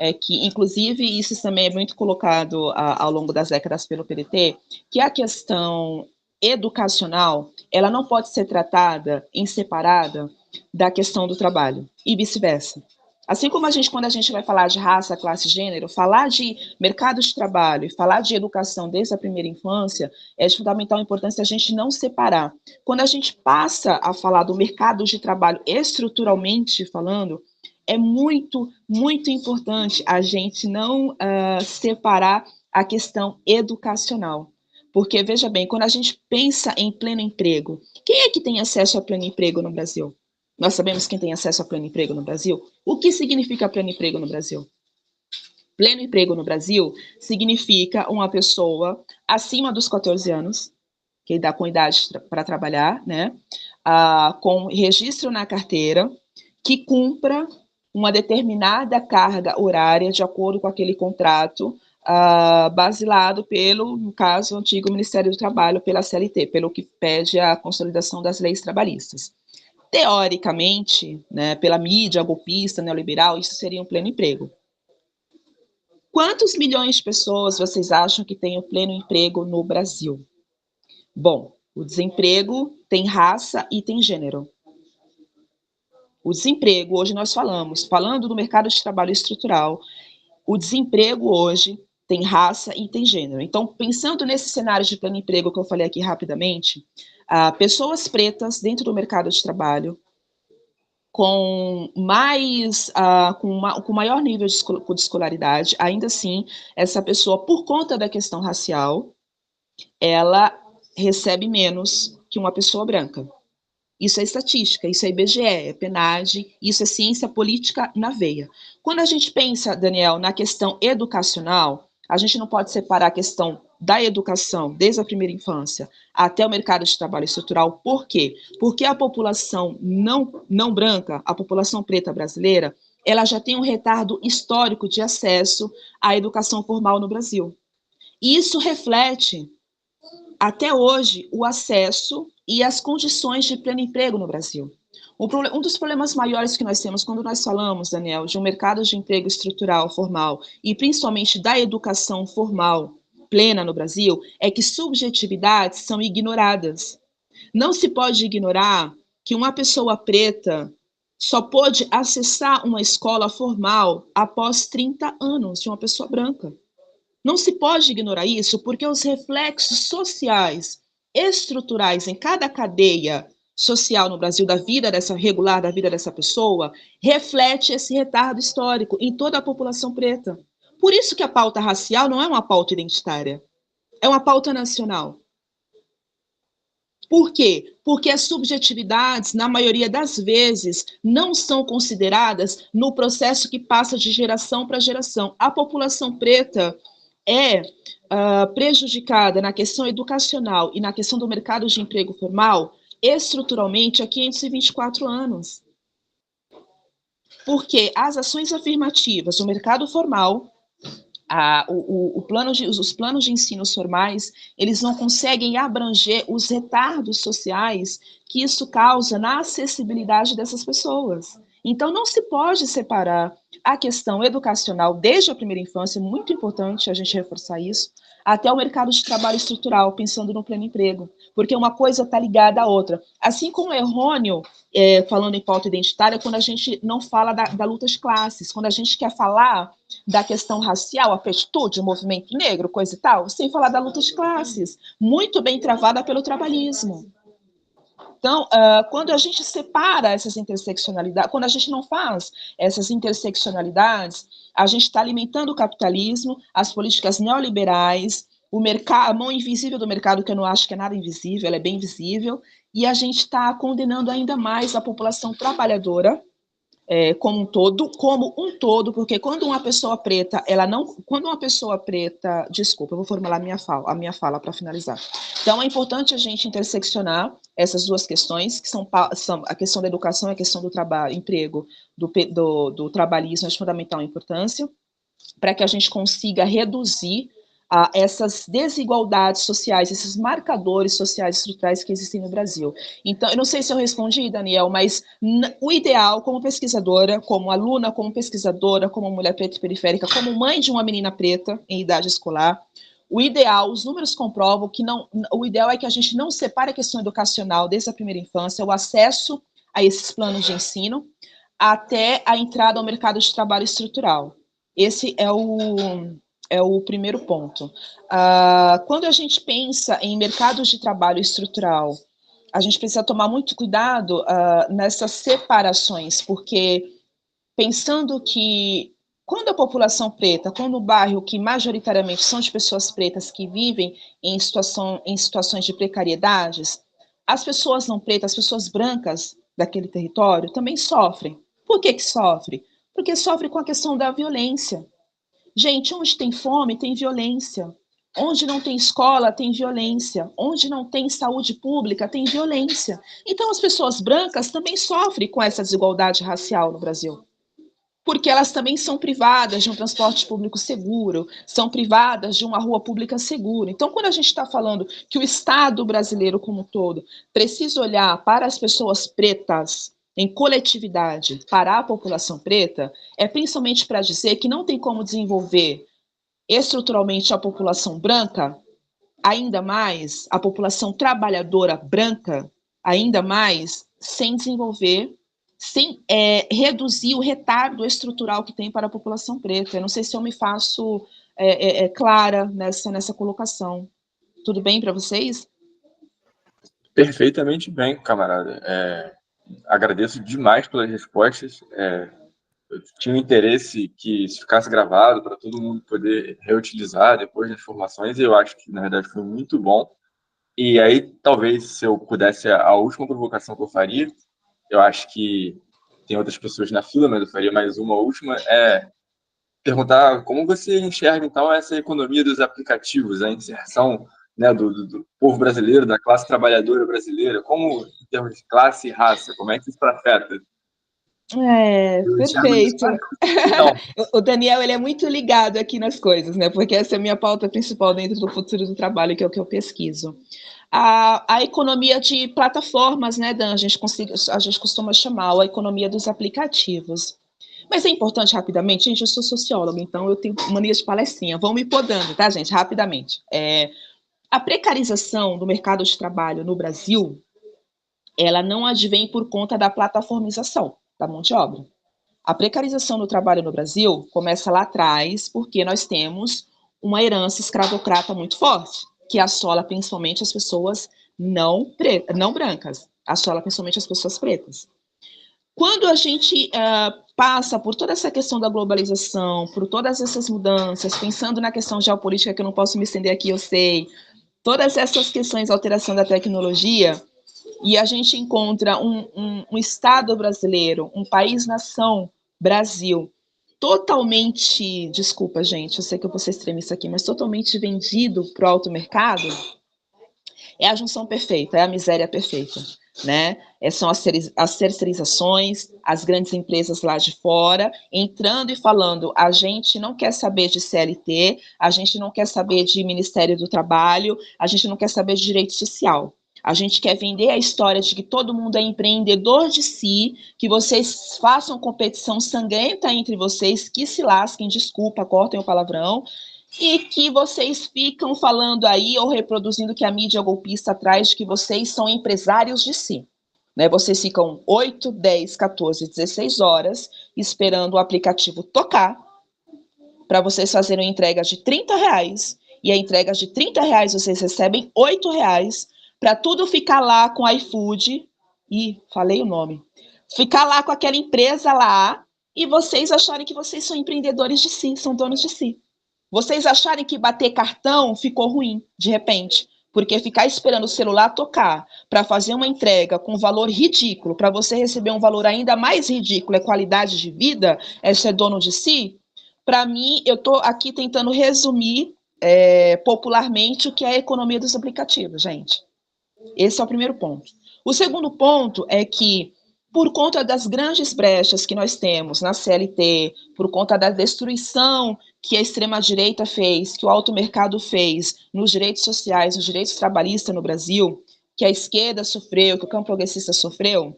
é que, inclusive, isso também é muito colocado ao longo das décadas pelo PDT, que a questão educacional, ela não pode ser tratada em separada da questão do trabalho, e vice-versa. Assim como quando a gente vai falar de raça, classe e gênero, falar de mercado de trabalho e falar de educação desde a primeira infância, é de fundamental importância a gente não separar. Quando a gente passa a falar do mercado de trabalho estruturalmente falando, é muito, muito importante a gente não separar a questão educacional. Porque, veja bem, quando a gente pensa em pleno emprego, quem é que tem acesso a pleno emprego no Brasil? Nós sabemos quem tem acesso a pleno emprego no Brasil? O que significa pleno emprego no Brasil? Pleno emprego no Brasil significa uma pessoa acima dos 14 anos que dá com idade para trabalhar, né, com registro na carteira, que cumpra uma determinada carga horária de acordo com aquele contrato, basilado pelo, no caso, o antigo Ministério do Trabalho, pela CLT, pelo que pede a consolidação das leis trabalhistas. Teoricamente, né, pela mídia golpista, neoliberal, isso seria um pleno emprego. Quantos milhões de pessoas vocês acham que tem o pleno emprego no Brasil? Bom, o desemprego tem raça e tem gênero. O desemprego, hoje nós falando do mercado de trabalho estrutural, o desemprego hoje tem raça e tem gênero. Então, pensando nesse cenário de pleno emprego que eu falei aqui rapidamente, pessoas pretas dentro do mercado de trabalho, com maior nível de escolaridade, ainda assim, essa pessoa, por conta da questão racial, ela recebe menos que uma pessoa branca. Isso é estatística, isso é IBGE, é PNAD, isso é ciência política na veia. Quando a gente pensa, Daniel, na questão educacional, a gente não pode separar a questão da educação, desde a primeira infância, até o mercado de trabalho estrutural. Por quê? Porque a população não branca, a população preta brasileira, ela já tem um retardo histórico de acesso à educação formal no Brasil. E isso reflete, até hoje, o acesso e as condições de pleno emprego no Brasil. Um dos problemas maiores que nós temos quando nós falamos, Daniel, de um mercado de emprego estrutural, formal, e principalmente da educação formal plena no Brasil, é que subjetividades são ignoradas. Não se pode ignorar que uma pessoa preta só pode acessar uma escola formal após 30 anos de uma pessoa branca. Não se pode ignorar isso, porque os reflexos sociais, estruturais em cada cadeia social no Brasil, da vida dessa pessoa, reflete esse retardo histórico em toda a população preta. Por isso que a pauta racial não é uma pauta identitária, é uma pauta nacional. Por quê? Porque as subjetividades, na maioria das vezes, não são consideradas no processo que passa de geração para geração. A população preta é prejudicada na questão educacional e na questão do mercado de emprego formal estruturalmente há 524 anos. Porque as ações afirmativas do mercado formal, os planos de ensino formais, eles não conseguem abranger os retardos sociais que isso causa na acessibilidade dessas pessoas. Então, não se pode separar a questão educacional desde a primeira infância, muito importante a gente reforçar isso, até o mercado de trabalho estrutural, pensando no pleno emprego, porque uma coisa está ligada à outra. Assim como é errôneo, falando em pauta identitária, quando a gente não fala da luta de classes, quando a gente quer falar da questão racial, aptitude, movimento negro, coisa e tal, sem falar da luta de classes, muito bem travada pelo trabalhismo. Então, quando a gente separa essas interseccionalidades, quando a gente não faz essas interseccionalidades, a gente está alimentando o capitalismo, as políticas neoliberais, a mão invisível do mercado, que eu não acho que é nada invisível, ela é bem visível, e a gente está condenando ainda mais a população trabalhadora, como um todo, porque quando uma pessoa preta, desculpa, eu vou formular a minha fala para finalizar. Então, é importante a gente interseccionar essas duas questões, que são a questão da educação e a questão do trabalho, emprego, do trabalhismo, é de fundamental importância, para que a gente consiga reduzir essas desigualdades sociais, esses marcadores sociais estruturais que existem no Brasil. Então, eu não sei se eu respondi, Daniel, mas o ideal, como pesquisadora, como aluna, como pesquisadora, como mulher preta e periférica, como mãe de uma menina preta em idade escolar, o ideal, os números comprovam que o ideal é que a gente não separe a questão educacional desde a primeira infância, o acesso a esses planos de ensino, até a entrada ao mercado de trabalho estrutural. Esse é o primeiro ponto. Quando a gente pensa em mercados de trabalho estrutural, a gente precisa tomar muito cuidado nessas separações, porque pensando que quando a população preta, quando o bairro que majoritariamente são de pessoas pretas que vivem em situações de precariedades, as pessoas não pretas, as pessoas brancas daquele território também sofrem. Por que sofrem? Porque sofrem com a questão da violência. Gente, onde tem fome, tem violência. Onde não tem escola, tem violência. Onde não tem saúde pública, tem violência. Então, as pessoas brancas também sofrem com essa desigualdade racial no Brasil. Porque elas também são privadas de um transporte público seguro, são privadas de uma rua pública segura. Então, quando a gente está falando que o Estado brasileiro como um todo precisa olhar para as pessoas pretas em coletividade, para a população preta, é principalmente para dizer que não tem como desenvolver estruturalmente a população branca, ainda mais a população trabalhadora branca, ainda mais, sem desenvolver, sem reduzir o retardo estrutural que tem para a população preta. Eu não sei se eu me faço clara nessa colocação. Tudo bem para vocês? Perfeitamente bem, camarada. Agradeço demais pelas respostas. Eu tinha um interesse que isso ficasse gravado para todo mundo poder reutilizar depois das informações, e eu acho que, na verdade, foi muito bom. E aí, talvez, se eu pudesse, a última provocação que eu faria, eu acho que tem outras pessoas na fila, mas eu faria mais uma última, perguntar como você enxerga, então, essa economia dos aplicativos, a inserção, né, do povo brasileiro, da classe trabalhadora brasileira, como, em termos de classe e raça, como é que isso afeta? Perfeito. O Daniel, ele é muito ligado aqui nas coisas, né? Porque essa é a minha pauta principal dentro do futuro do trabalho, que é o que eu pesquiso. A economia de plataformas, né, Dan? A gente costuma chamar a economia dos aplicativos. Mas é importante, rapidamente, gente, eu sou socióloga, então eu tenho mania de palestrinha. Vão me podando, tá, gente? Rapidamente. A precarização do mercado de trabalho no Brasil, ela não advém por conta da plataformização da mão de obra. A precarização do trabalho no Brasil começa lá atrás, porque nós temos uma herança escravocrata muito forte, que assola principalmente as pessoas não brancas, assola principalmente as pessoas pretas. Quando a gente passa por toda essa questão da globalização, por todas essas mudanças, pensando na questão geopolítica, que eu não posso me estender aqui, eu sei, todas essas questões, alteração da tecnologia, e a gente encontra um Estado brasileiro, um país-nação Brasil, totalmente, desculpa, gente, eu sei que eu vou ser extremista aqui, mas totalmente vendido para o alto mercado, é a junção perfeita, é a miséria perfeita, né? São as terceirizações, as grandes empresas lá de fora, entrando e falando, a gente não quer saber de CLT, a gente não quer saber de Ministério do Trabalho, a gente não quer saber de direito social. A gente quer vender a história de que todo mundo é empreendedor de si, que vocês façam competição sangrenta entre vocês, que se lasquem, desculpa, cortem o palavrão, e que vocês ficam falando aí ou reproduzindo que a mídia golpista traz de que vocês são empresários de si. Né? Vocês ficam 8, 10, 14, 16 horas esperando o aplicativo tocar para vocês fazerem entregas de R$30, e a entrega de R$30 vocês recebem R$8, para tudo ficar lá com a iFood, e falei o nome, ficar lá com aquela empresa lá, e vocês acharem que vocês são empreendedores de si, são donos de si. Vocês acharem que bater cartão ficou ruim, de repente, porque ficar esperando o celular tocar para fazer uma entrega com valor ridículo, para você receber um valor ainda mais ridículo, é qualidade de vida, é ser dono de si? Para mim, eu estou aqui tentando resumir popularmente o que é a economia dos aplicativos, gente. Esse é o primeiro ponto. O segundo ponto é que, por conta das grandes brechas que nós temos na CLT, por conta da destruição que a extrema-direita fez, que o alto mercado fez nos direitos sociais, nos direitos trabalhistas no Brasil, que a esquerda sofreu, que o campo progressista sofreu,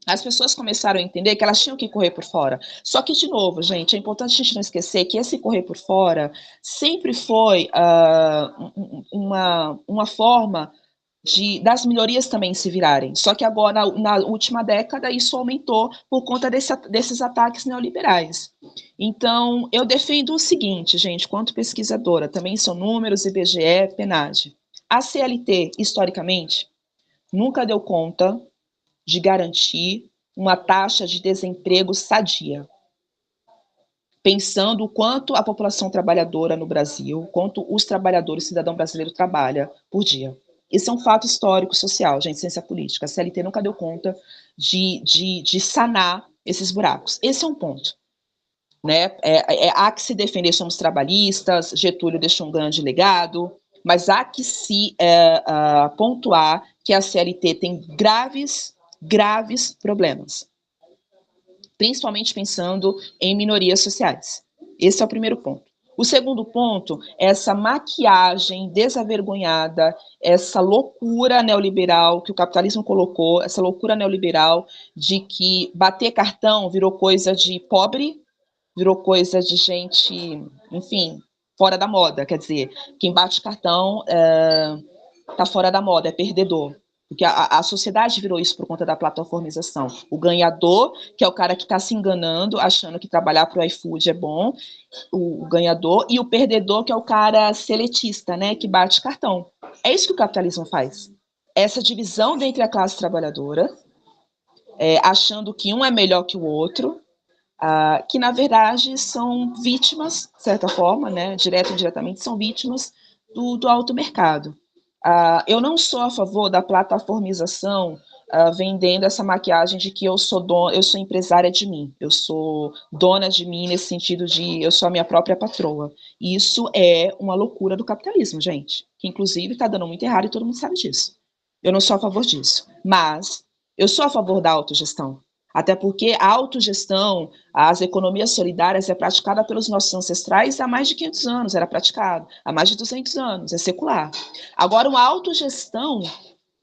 as pessoas começaram a entender que elas tinham que correr por fora. Só que, de novo, gente, é importante a gente não esquecer que esse correr por fora sempre foi uma forma das minorias também se virarem. Só que agora, na última década, isso aumentou por conta desses ataques neoliberais. Então, eu defendo o seguinte, gente, quanto pesquisadora, também são números, IBGE, PNAD. A CLT, historicamente, nunca deu conta de garantir uma taxa de desemprego sadia. Pensando o quanto a população trabalhadora no Brasil, quanto os trabalhadores, cidadão brasileiro trabalha por dia. Isso é um fato histórico, social, gente, ciência política. A CLT nunca deu conta de sanar esses buracos. Esse é um ponto. né? Há que se defender, somos trabalhistas, Getúlio deixou um grande legado, mas há que se pontuar que a CLT tem graves problemas, principalmente pensando em minorias sociais. Esse é o primeiro ponto. O segundo ponto é essa maquiagem desavergonhada, essa loucura neoliberal que o capitalismo colocou, essa loucura neoliberal de que bater cartão virou coisa de pobre, virou coisa de gente, enfim, fora da moda. Quer dizer, quem bate cartão está fora da moda, é perdedor. Porque a sociedade virou isso por conta da plataformização. O ganhador, que é o cara que está se enganando, achando que trabalhar para o iFood é bom, o ganhador, e o perdedor, que é o cara seletista, né, que bate cartão. É isso que o capitalismo faz. Essa divisão dentre a classe trabalhadora, achando que um é melhor que o outro, que na verdade são vítimas, de certa forma, né, direto ou indiretamente, são vítimas do alto mercado. Eu não sou a favor da plataformização vendendo essa maquiagem de que eu sou empresária de mim, eu sou dona de mim nesse sentido de eu sou a minha própria patroa. Isso é uma loucura do capitalismo, gente, que inclusive está dando muito errado e todo mundo sabe disso. Eu não sou a favor disso, mas eu sou a favor da autogestão. Até porque a autogestão, as economias solidárias é praticada pelos nossos ancestrais há mais de 500 anos, era praticado, há mais de 200 anos, é secular. Agora, uma autogestão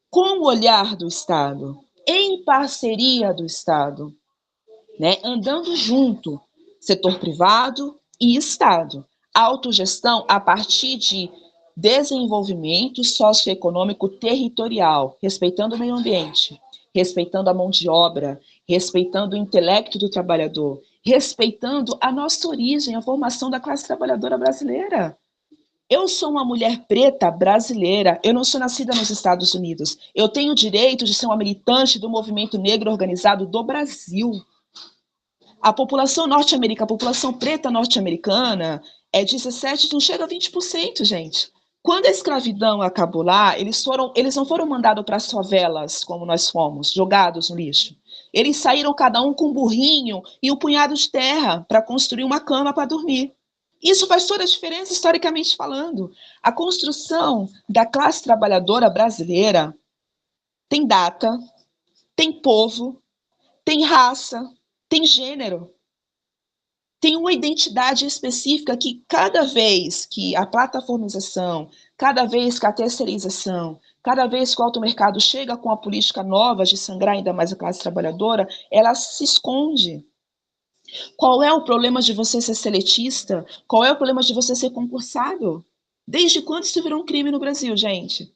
com o olhar do Estado, em parceria do Estado, né, andando junto, setor privado e Estado. Autogestão a partir de desenvolvimento socioeconômico territorial, respeitando o meio ambiente, respeitando a mão de obra, respeitando o intelecto do trabalhador, respeitando a nossa origem, a formação da classe trabalhadora brasileira. Eu sou uma mulher preta brasileira, eu não sou nascida nos Estados Unidos. Eu tenho o direito de ser uma militante do movimento negro organizado do Brasil. A população norte-americana, a população preta norte-americana é 17%, não chega a 20%, gente. Quando a escravidão acabou lá, eles não foram mandados para as favelas, como nós fomos, jogados no lixo. Eles saíram cada um com um burrinho e um punhado de terra para construir uma cama para dormir. Isso faz toda a diferença, historicamente falando. A construção da classe trabalhadora brasileira tem data, tem povo, tem raça, tem gênero. Tem uma identidade específica que cada vez que a plataformização, cada vez que a terceirização, cada vez que o automercado chega com a política nova de sangrar ainda mais a classe trabalhadora, ela se esconde. Qual é o problema de você ser seletista? Qual é o problema de você ser concursado? Desde quando isso virou um crime no Brasil, gente?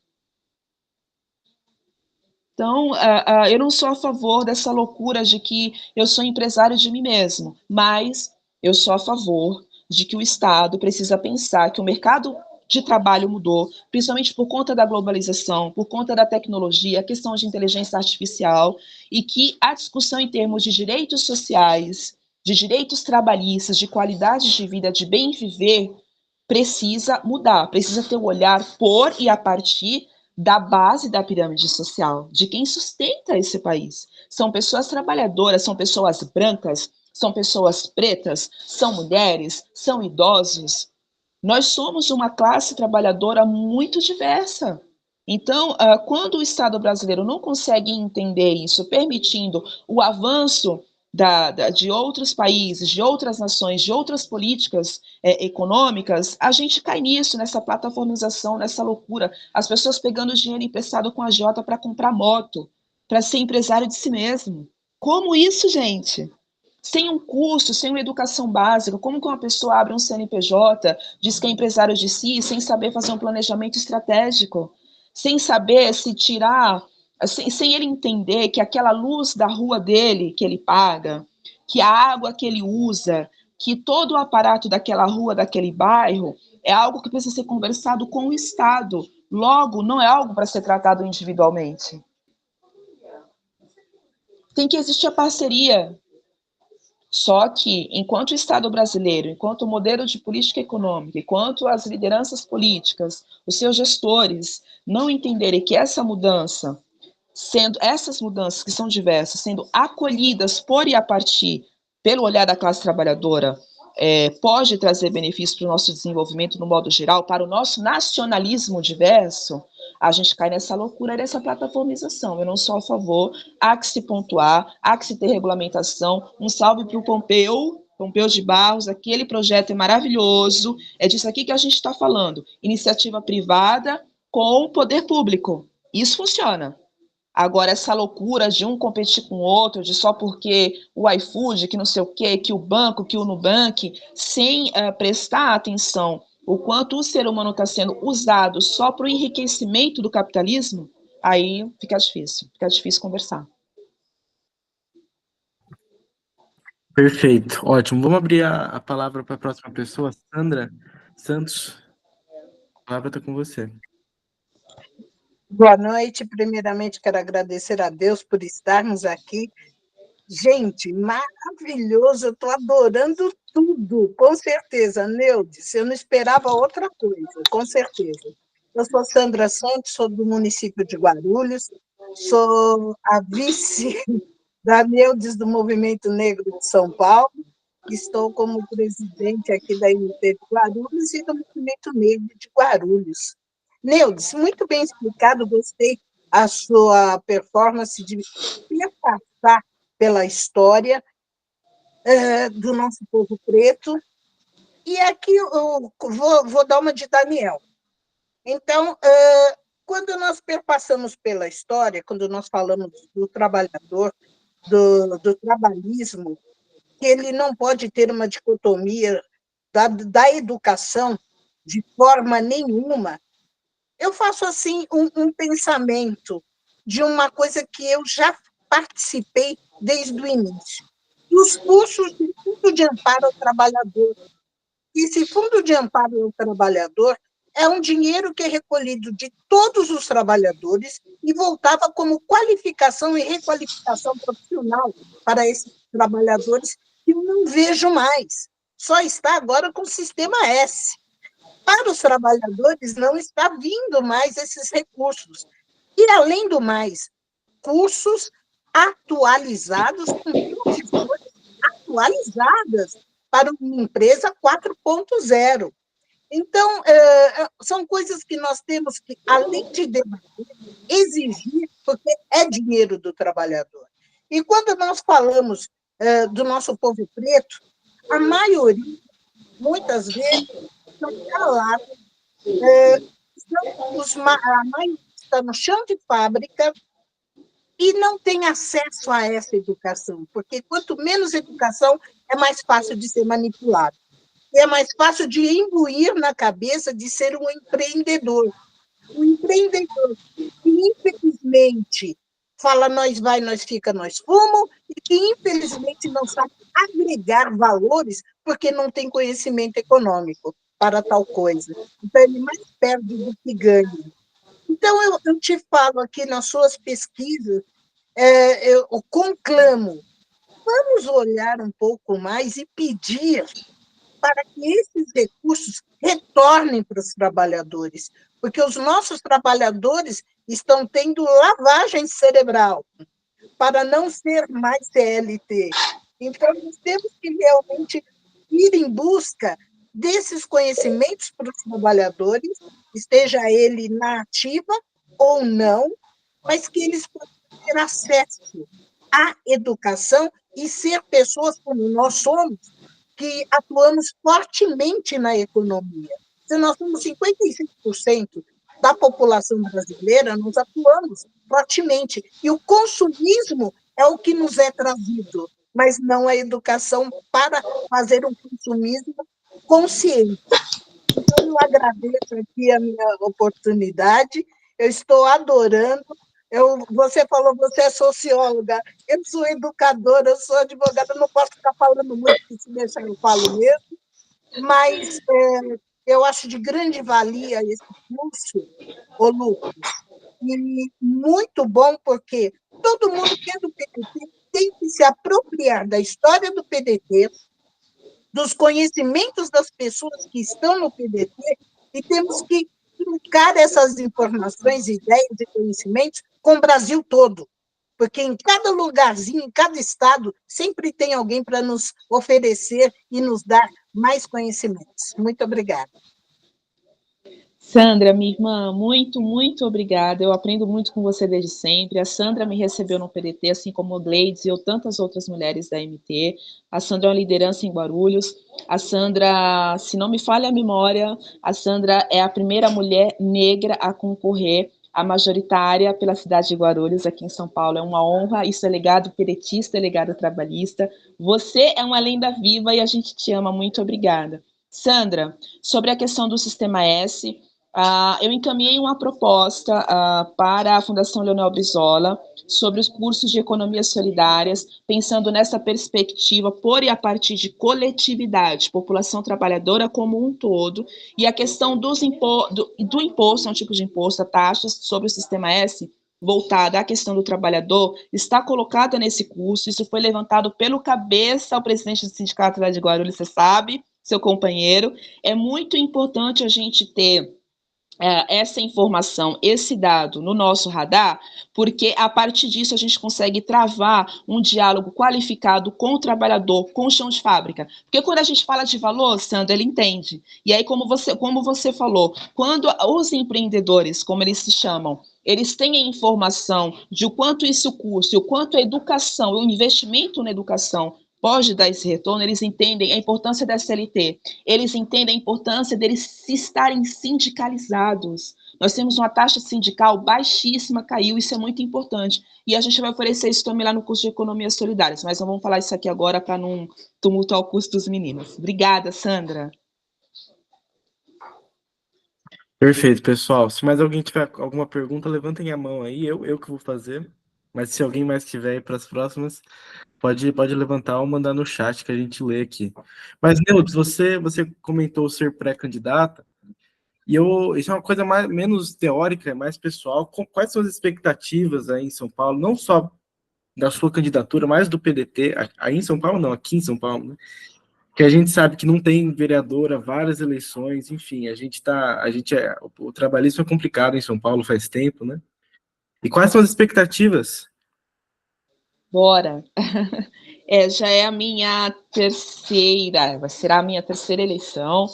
Então, eu não sou a favor dessa loucura de que eu sou empresário de mim mesmo, mas eu sou a favor de que o Estado precisa pensar que o mercado de trabalho mudou, principalmente por conta da globalização, por conta da tecnologia, a questão de inteligência artificial, e que a discussão em termos de direitos sociais, de direitos trabalhistas, de qualidade de vida, de bem viver, precisa mudar, precisa ter um olhar por e a partir da base da pirâmide social, de quem sustenta esse país. São pessoas trabalhadoras, são pessoas brancas, são pessoas pretas, são mulheres, são idosos. Nós somos uma classe trabalhadora muito diversa. Então, quando o Estado brasileiro não consegue entender isso, permitindo o avanço de outros países, de outras nações, de outras políticas econômicas, a gente cai nisso, nessa plataformização, nessa loucura. As pessoas pegando dinheiro emprestado com a agiota para comprar moto, para ser empresário de si mesmo. Como isso, gente? Sem um curso, sem uma educação básica, como que uma pessoa abre um CNPJ, diz que é empresário de si, sem saber fazer um planejamento estratégico, sem saber se tirar, sem ele entender que aquela luz da rua dele, que ele paga, que a água que ele usa, que todo o aparato daquela rua, daquele bairro, é algo que precisa ser conversado com o Estado. Logo, não é algo para ser tratado individualmente. Tem que existir a parceria. Só que, enquanto o Estado brasileiro, enquanto o modelo de política econômica, enquanto as lideranças políticas, os seus gestores, não entenderem que essa mudança, essas mudanças que são diversas, sendo acolhidas por e a partir, pelo olhar da classe trabalhadora, pode trazer benefícios para o nosso desenvolvimento no modo geral, para o nosso nacionalismo diverso, a gente cai nessa loucura dessa plataformização. Eu não sou a favor, há que se pontuar, há que se ter regulamentação. Um salve para o Pompeu de Barros, aquele projeto é maravilhoso, é disso aqui que a gente está falando, iniciativa privada com o poder público, isso funciona. Agora, essa loucura de um competir com o outro, de só porque o iFood, que não sei o quê, que o banco, que o Nubank, sem prestar atenção o quanto o ser humano está sendo usado só para o enriquecimento do capitalismo, aí fica difícil conversar. Perfeito, ótimo. Vamos abrir a palavra para a próxima pessoa, Sandra Santos. A palavra está com você. Boa noite. Primeiramente, quero agradecer a Deus por estarmos aqui. Gente, maravilhoso, eu estou adorando tudo, com certeza, Neudes, eu não esperava outra coisa, com certeza. Eu sou Sandra Santos, sou do município de Guarulhos, sou a vice da Neudes do Movimento Negro de São Paulo, estou como presidente aqui da MT de Guarulhos e do Movimento Negro de Guarulhos. Neudes, muito bem explicado, gostei a sua performance de passar pela história do nosso povo preto. E aqui eu vou dar uma de Daniel. Então, quando nós perpassamos pela história, quando nós falamos do trabalhador, do trabalhismo, que ele não pode ter uma dicotomia da educação de forma nenhuma, eu faço assim um pensamento de uma coisa que eu já participei desde o início. Os cursos de Fundo de Amparo ao Trabalhador. Esse Fundo de Amparo ao Trabalhador é um dinheiro que é recolhido de todos os trabalhadores e voltava como qualificação e requalificação profissional para esses trabalhadores que eu não vejo mais. Só está agora com o Sistema S. Para os trabalhadores não está vindo mais esses recursos. E, além do mais, cursos atualizados, com profissões atualizadas para uma empresa 4.0. Então, são coisas que nós temos que, além de debater, exigir, porque é dinheiro do trabalhador. E quando nós falamos do nosso povo preto, a maioria, muitas vezes, são calados, a maioria está no chão de fábrica e não tem acesso a essa educação, porque quanto menos educação, é mais fácil de ser manipulado. É mais fácil de imbuir na cabeça de ser um empreendedor. Um empreendedor que, infelizmente, fala nós vai, nós fica, nós fumo, e que, infelizmente, não sabe agregar valores porque não tem conhecimento econômico para tal coisa. Então, ele mais perde do que ganha. Então, eu te falo aqui nas suas pesquisas, eu conclamo, vamos olhar um pouco mais e pedir para que esses recursos retornem para os trabalhadores, porque os nossos trabalhadores estão tendo lavagem cerebral para não ser mais CLT. Então, nós temos que realmente ir em busca desses conhecimentos para os trabalhadores, esteja ele na ativa ou não, mas que eles possam ter acesso à educação e ser pessoas como nós somos, que atuamos fortemente na economia. Se nós somos 55% da população brasileira, nós atuamos fortemente. E o consumismo é o que nos é trazido, mas não a educação para fazer um consumismo consciente. Então, eu agradeço aqui a minha oportunidade, eu estou adorando. Você falou, você é socióloga, eu sou educadora, eu sou advogada, não posso ficar falando muito, porque se deixar eu falo mesmo, mas eu acho de grande valia esse curso, ô Lucas, e muito bom, porque todo mundo que é do PDT tem que se apropriar da história do PDT, dos conhecimentos das pessoas que estão no PDT, e temos que trocar essas informações, ideias e conhecimentos com o Brasil todo, porque em cada lugarzinho, em cada estado, sempre tem alguém para nos oferecer e nos dar mais conhecimentos. Muito obrigada. Sandra, minha irmã, muito, muito obrigada. Eu aprendo muito com você desde sempre. A Sandra me recebeu no PDT, assim como o Gleides e tantas outras mulheres da MT. A Sandra é uma liderança em Guarulhos. A Sandra, se não me falha a memória, a Sandra é a primeira mulher negra a concorrer à majoritária pela cidade de Guarulhos, aqui em São Paulo. É uma honra, isso é legado pedetista, é legado trabalhista. Você é uma lenda viva e a gente te ama. Muito obrigada. Sandra, sobre a questão do Sistema S, eu encaminhei uma proposta para a Fundação Leonel Brizola sobre os cursos de economias solidárias, pensando nessa perspectiva por e a partir de coletividade, população trabalhadora como um todo, e a questão do imposto, é um tipo de imposto, a taxas sobre o Sistema S, voltada à questão do trabalhador, está colocada nesse curso. Isso foi levantado pelo cabeça, o presidente do sindicato lá de Guarulhos, você sabe, seu companheiro. É muito importante a gente ter essa informação, esse dado no nosso radar, porque a partir disso a gente consegue travar um diálogo qualificado com o trabalhador, com o chão de fábrica. Porque quando a gente fala de valor, Sandra, ele entende. E aí, como você falou, quando os empreendedores, como eles se chamam, eles têm a informação de o quanto isso custa, o quanto a educação, o investimento na educação pode dar esse retorno, eles entendem a importância da CLT, eles entendem a importância deles se estarem sindicalizados. Nós temos uma taxa sindical baixíssima, caiu, isso é muito importante. E a gente vai oferecer isso também lá no curso de Economias Solidárias, mas não vamos falar isso aqui agora para não tumultuar o curso dos meninos. Obrigada, Sandra. Perfeito, pessoal. Se mais alguém tiver alguma pergunta, levantem a mão aí, eu que vou fazer. Mas se alguém mais tiver aí para as próximas, pode levantar ou mandar no chat que a gente lê aqui. Mas, Neudes, você comentou ser pré-candidata, e isso é uma coisa menos teórica, é mais pessoal. Quais são as expectativas aí em São Paulo, não só da sua candidatura, mas do PDT, aí em São Paulo não, aqui em São Paulo, né? Que a gente sabe que não tem vereadora, várias eleições, enfim, o trabalhismo é complicado em São Paulo faz tempo, né? E quais são as expectativas? Bora. Já é a minha será a minha terceira eleição.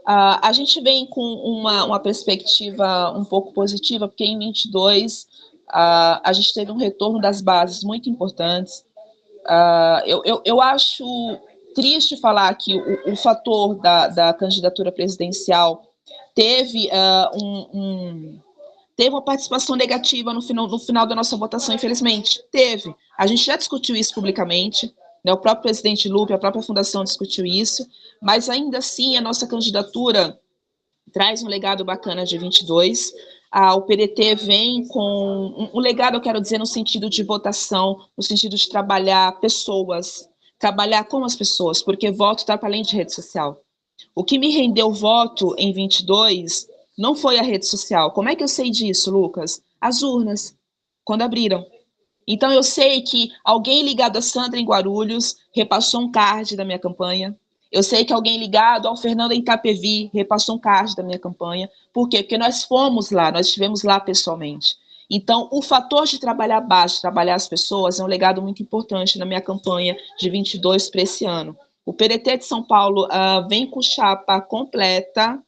A gente vem com uma perspectiva um pouco positiva, porque em 22 a gente teve um retorno das bases muito importantes. Eu acho triste falar que o fator da candidatura presidencial teve teve uma participação negativa no final da nossa votação, infelizmente. Teve. A gente já discutiu isso publicamente, né? O próprio presidente Lupe, a própria fundação discutiu isso, mas ainda assim a nossa candidatura traz um legado bacana de 22. O PDT vem com um legado, eu quero dizer, no sentido de votação, no sentido de trabalhar pessoas, trabalhar com as pessoas, porque voto está para além de rede social. O que me rendeu voto em 22 não foi a rede social. Como é que eu sei disso, Lucas? As urnas, quando abriram. Então, eu sei que alguém ligado a Sandra em Guarulhos repassou um card da minha campanha. Eu sei que alguém ligado ao Fernando em Itapevi repassou um card da minha campanha. Por quê? Porque nós fomos lá, nós estivemos lá pessoalmente. Então, o fator de trabalhar baixo, trabalhar as pessoas, é um legado muito importante na minha campanha de 22 para esse ano. O PDT de São Paulo vem com chapa completa,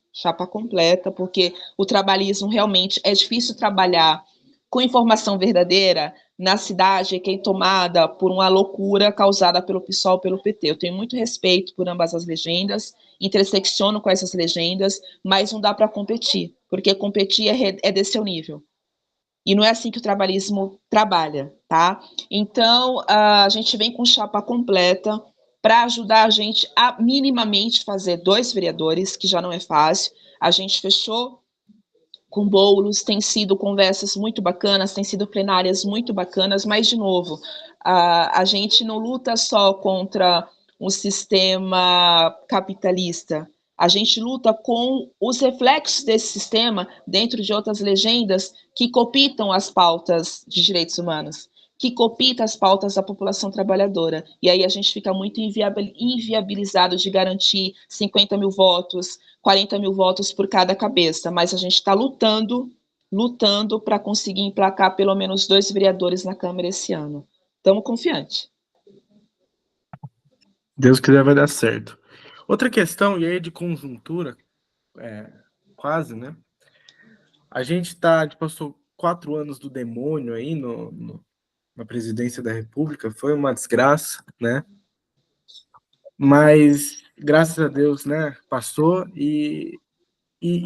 porque o trabalhismo realmente é difícil trabalhar com informação verdadeira na cidade que é tomada por uma loucura causada pelo PSOL, pelo PT. Eu tenho muito respeito por ambas as legendas, intersecciono com essas legendas, mas não dá para competir, porque competir é desse nível. E não é assim que o trabalhismo trabalha, tá? Então, a gente vem com chapa completa para ajudar a gente a minimamente fazer 2 vereadores, que já não é fácil. A gente fechou com Boulos, tem sido conversas muito bacanas, tem sido plenárias muito bacanas, mas, de novo, a gente não luta só contra um sistema capitalista, a gente luta com os reflexos desse sistema dentro de outras legendas que cooptam as pautas de direitos humanos, que cooptam as pautas da população trabalhadora. E aí a gente fica muito inviabilizado de garantir 50 mil votos, 40 mil votos por cada cabeça, mas a gente está lutando lutando para conseguir emplacar pelo menos 2 vereadores na Câmara esse ano. Estamos confiantes. Deus quiser vai dar certo. Outra questão, e aí de conjuntura, quase, né? A gente passou 4 anos do demônio aí na presidência da República, foi uma desgraça, né? Mas, graças a Deus, né, passou e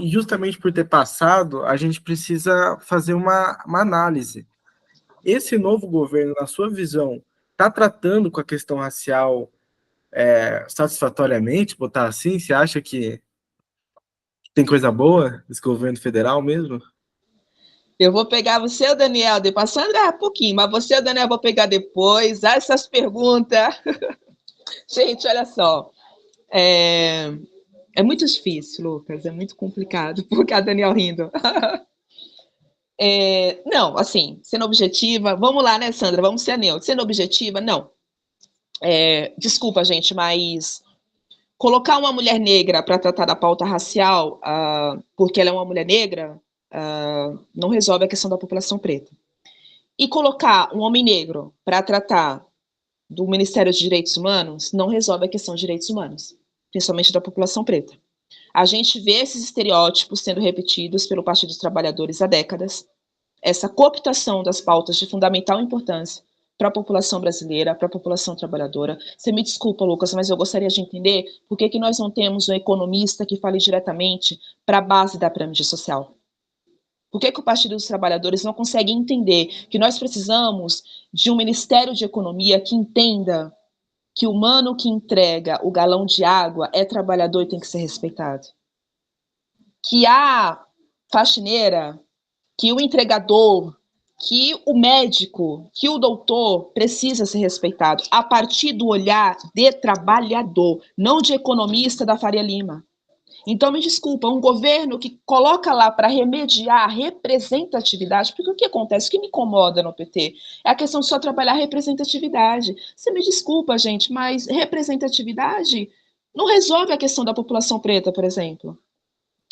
justamente por ter passado, a gente precisa fazer uma análise. Esse novo governo, na sua visão, está tratando com a questão racial satisfatoriamente, botar assim? Você acha que tem coisa boa nesse governo federal mesmo? Eu vou pegar você, o Daniel, depois a Sandra, pouquinho, mas você, o Daniel, eu vou pegar depois. Essas perguntas. Gente, olha só. É muito difícil, Lucas, é muito complicado, porque a Daniel rindo. Não, assim, sendo objetiva, vamos lá, né, Sandra? Vamos ser neutros. Sendo objetiva, não. Desculpa, gente, mas colocar uma mulher negra para tratar da pauta racial, porque ela é uma mulher negra, não resolve a questão da população preta. E colocar um homem negro para tratar do Ministério dos Direitos Humanos não resolve a questão de direitos humanos, principalmente da população preta. A gente vê esses estereótipos sendo repetidos pelo Partido dos Trabalhadores há décadas, essa cooptação das pautas de fundamental importância para a população brasileira, para a população trabalhadora. Você me desculpa, Lucas, mas eu gostaria de entender por que nós não temos um economista que fale diretamente para a base da pirâmide social. Por que o Partido dos Trabalhadores não consegue entender que nós precisamos de um Ministério de Economia que entenda que o mano que entrega o galão de água é trabalhador e tem que ser respeitado? Que a faxineira, que o entregador, que o médico, que o doutor precisa ser respeitado a partir do olhar de trabalhador, não de economista da Faria Lima. Então, me desculpa, um governo que coloca lá para remediar a representatividade, porque o que acontece, o que me incomoda no PT é a questão de só trabalhar a representatividade. Você me desculpa, gente, mas representatividade não resolve a questão da população preta, por exemplo.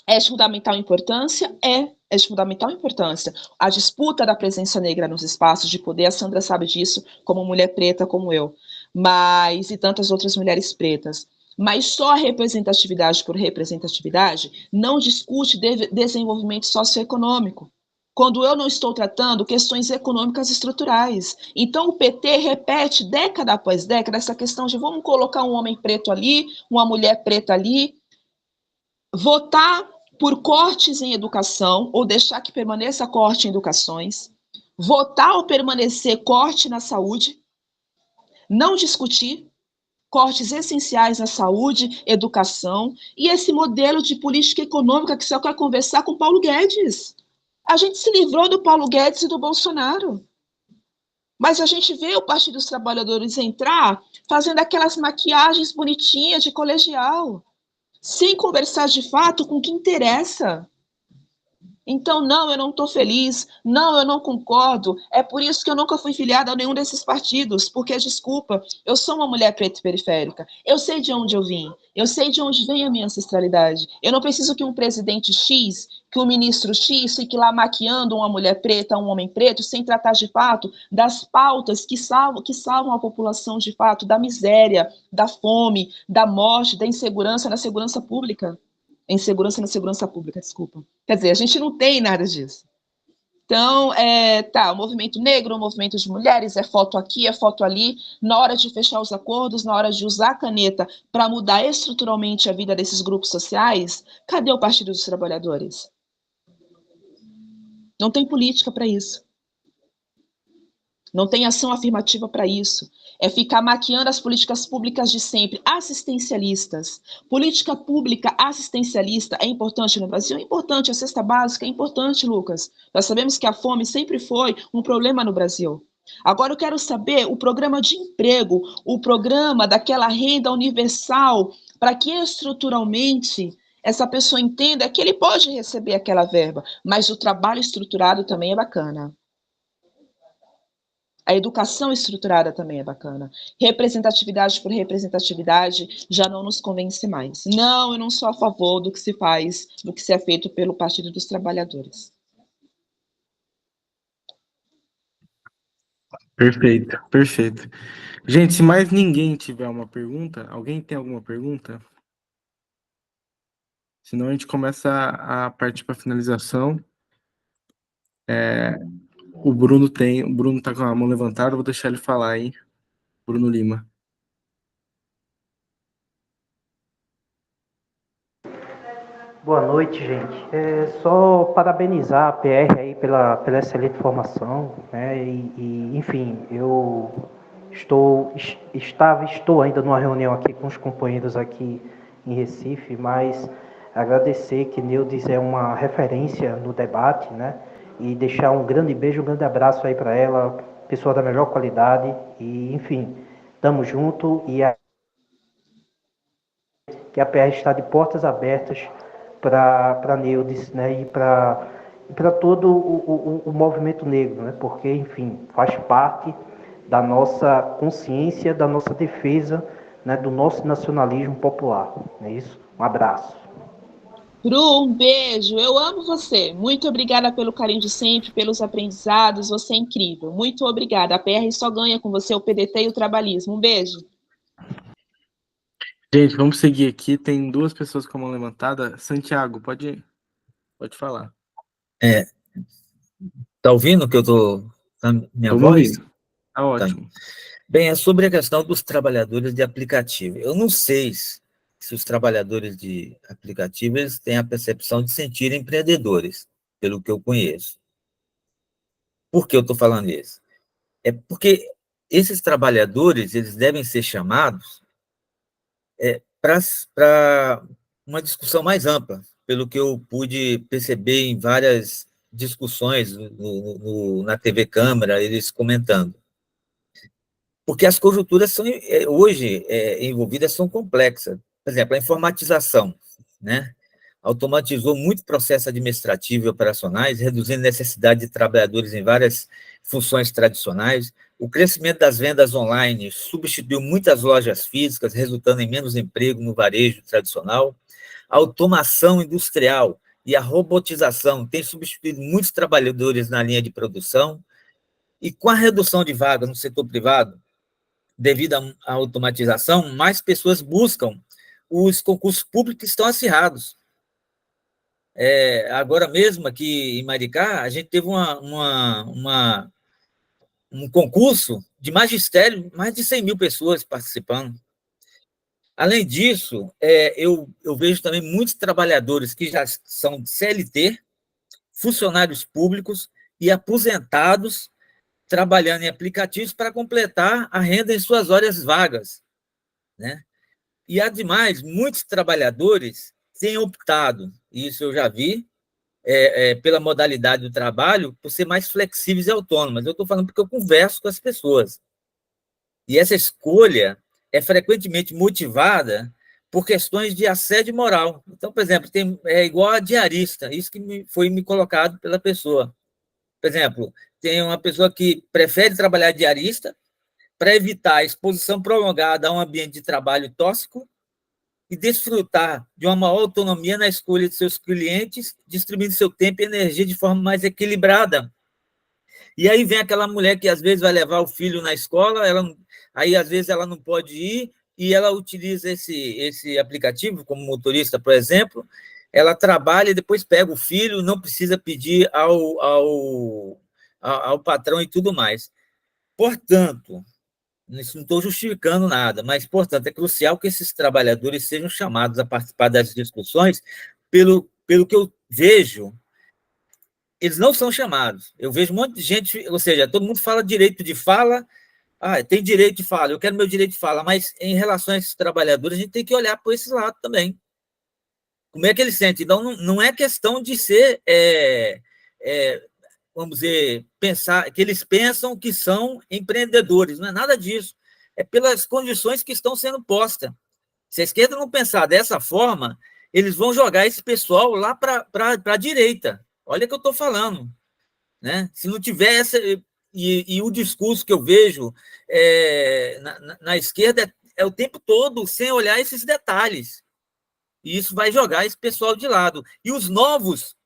É de fundamental importância? É de fundamental importância. A disputa da presença negra nos espaços de poder, a Sandra sabe disso, como mulher preta como eu, e tantas outras mulheres pretas. Mas só a representatividade por representatividade não discute desenvolvimento socioeconômico, quando eu não estou tratando questões econômicas estruturais. Então, o PT repete, década após década, essa questão de vamos colocar um homem preto ali, uma mulher preta ali, votar por cortes em educação, ou deixar que permaneça corte em educações, votar ou permanecer corte na saúde, não discutir cortes essenciais na saúde, educação, e esse modelo de política econômica que só quer conversar com Paulo Guedes. A gente se livrou do Paulo Guedes e do Bolsonaro. Mas a gente vê o Partido dos Trabalhadores entrar fazendo aquelas maquiagens bonitinhas de colegial, sem conversar de fato com o que interessa. Então, não, eu não estou feliz, não, eu não concordo, é por isso que eu nunca fui filiada a nenhum desses partidos, porque, desculpa, eu sou uma mulher preta e periférica, eu sei de onde eu vim, eu sei de onde vem a minha ancestralidade, eu não preciso que um presidente X, que um ministro X fique lá maquiando uma mulher preta, um homem preto, sem tratar de fato das pautas que salvam a população de fato da miséria, da fome, da morte, da insegurança na segurança pública. Insegurança na segurança pública, desculpa. Quer dizer, a gente não tem nada disso. Então, o movimento negro, o movimento de mulheres, é foto aqui, é foto ali. Na hora de fechar os acordos, na hora de usar a caneta para mudar estruturalmente a vida desses grupos sociais, cadê o Partido dos Trabalhadores? Não tem política para isso. Não tem ação afirmativa para isso. É ficar maquiando as políticas públicas de sempre, assistencialistas. Política pública assistencialista é importante no Brasil? É importante. A cesta básica é importante, Lucas. Nós sabemos que a fome sempre foi um problema no Brasil. Agora eu quero saber o programa de emprego, o programa daquela renda universal, para que estruturalmente essa pessoa entenda que ele pode receber aquela verba, mas o trabalho estruturado também é bacana. A educação estruturada também é bacana. Representatividade por representatividade já não nos convence mais. Não, eu não sou a favor do que se faz, do que se é feito pelo Partido dos Trabalhadores. Perfeito, perfeito. Gente, se mais ninguém tiver uma pergunta, alguém tem alguma pergunta? Senão a gente começa a partir para a finalização. O Bruno tá com a mão levantada, eu vou deixar ele falar, hein? Bruno Lima. Boa noite, gente. Só parabenizar a PR aí pela excelente formação, né? Enfim, eu estou ainda numa reunião aqui com os companheiros aqui em Recife, mas agradecer que Neudes é uma referência no debate, né? E deixar um grande beijo, um grande abraço aí para ela, pessoa da melhor qualidade. E, enfim, tamo junto e que a PR está de portas abertas para Neudes, né, e para todo o movimento negro, né, porque, enfim, faz parte da nossa consciência, da nossa defesa, né, do nosso nacionalismo popular. Não é isso? Um abraço. Bru, um beijo. Eu amo você. Muito obrigada pelo carinho de sempre, pelos aprendizados. Você é incrível. Muito obrigada. A PR só ganha com você, o PDT e o trabalhismo. Um beijo. Gente, vamos seguir aqui. Tem duas pessoas com a mão levantada. Santiago, pode falar. Tá ouvindo que eu tô na minha Vamos voz? ouvir. Tá ótimo. Bem, é sobre a questão dos trabalhadores de aplicativo. Eu não sei se os trabalhadores de aplicativo eles têm a percepção de sentir empreendedores, pelo que eu conheço. Por que eu estou falando isso? É porque esses trabalhadores eles devem ser chamados para uma discussão mais ampla, pelo que eu pude perceber em várias discussões na TV Câmara, eles comentando. Porque as conjunturas são, hoje envolvidas são complexas. Por exemplo, a informatização, né? Automatizou muito processo administrativo e operacionais, reduzindo a necessidade de trabalhadores em várias funções tradicionais. O crescimento das vendas online substituiu muitas lojas físicas, resultando em menos emprego no varejo tradicional. A automação industrial e a robotização têm substituído muitos trabalhadores na linha de produção. E com a redução de vagas no setor privado, devido à automatização, mais pessoas buscam os concursos públicos que estão acirrados. Agora mesmo, aqui em Maricá, a gente teve um concurso de magistério, mais de 100 mil pessoas participando. Além disso, eu vejo também muitos trabalhadores que já são CLT, funcionários públicos e aposentados trabalhando em aplicativos para completar a renda em suas horas vagas, né? E, ademais, muitos trabalhadores têm optado, isso eu já vi, pela modalidade do trabalho, por ser mais flexíveis e autônomas. Eu estou falando porque eu converso com as pessoas. E essa escolha é frequentemente motivada por questões de assédio moral. Então, por exemplo, é igual a diarista, isso que foi me colocado pela pessoa. Por exemplo, tem uma pessoa que prefere trabalhar diarista para evitar a exposição prolongada a um ambiente de trabalho tóxico e desfrutar de uma maior autonomia na escolha de seus clientes, distribuindo seu tempo e energia de forma mais equilibrada. E aí vem aquela mulher que às vezes vai levar o filho na escola, aí às vezes ela não pode ir, e ela utiliza esse aplicativo como motorista, por exemplo, ela trabalha e depois pega o filho, não precisa pedir ao patrão e tudo mais. Portanto, isso não estou justificando nada, mas, portanto, é crucial que esses trabalhadores sejam chamados a participar das discussões, pelo que eu vejo, eles não são chamados. Eu vejo um monte de gente, ou seja, todo mundo fala direito de fala, tem direito de fala, eu quero meu direito de fala, mas em relação a esses trabalhadores, a gente tem que olhar por esse lado também. Como é que eles sentem? Então, não é questão de ser, vamos dizer, pensar, que eles pensam que são empreendedores, não é nada disso. É pelas condições que estão sendo postas. Se a esquerda não pensar dessa forma, eles vão jogar esse pessoal lá para a direita. Olha o que eu estou falando. Né? Se não tiver essa... E o discurso que eu vejo na esquerda é o tempo todo sem olhar esses detalhes. E isso vai jogar esse pessoal de lado. E os novos...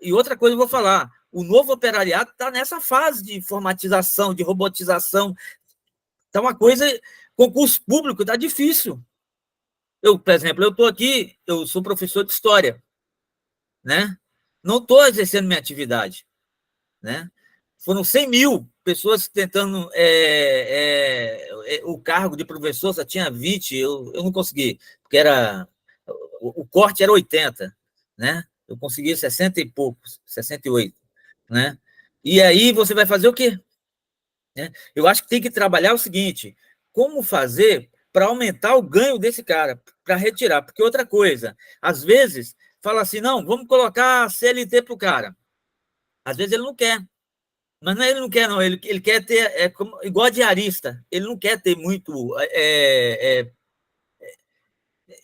E outra coisa eu vou falar, O novo operariado está nessa fase de formatização, de robotização. Está uma coisa... Concurso público está difícil. Por exemplo, eu estou aqui, eu sou professor de história, né? Não estou exercendo minha atividade, né? Foram 100 mil pessoas tentando o cargo de professor, só tinha 20, eu não consegui, porque o corte era 80, né? Eu consegui 60 e poucos, 68, né? E aí você vai fazer o quê? Né? Eu acho que tem que trabalhar o seguinte, como fazer para aumentar o ganho desse cara, para retirar, porque outra coisa, às vezes, fala assim, não, vamos colocar CLT para o cara. Às vezes ele não quer. Mas não é ele não quer, não. Ele quer ter, igual a diarista, ele não quer ter muito...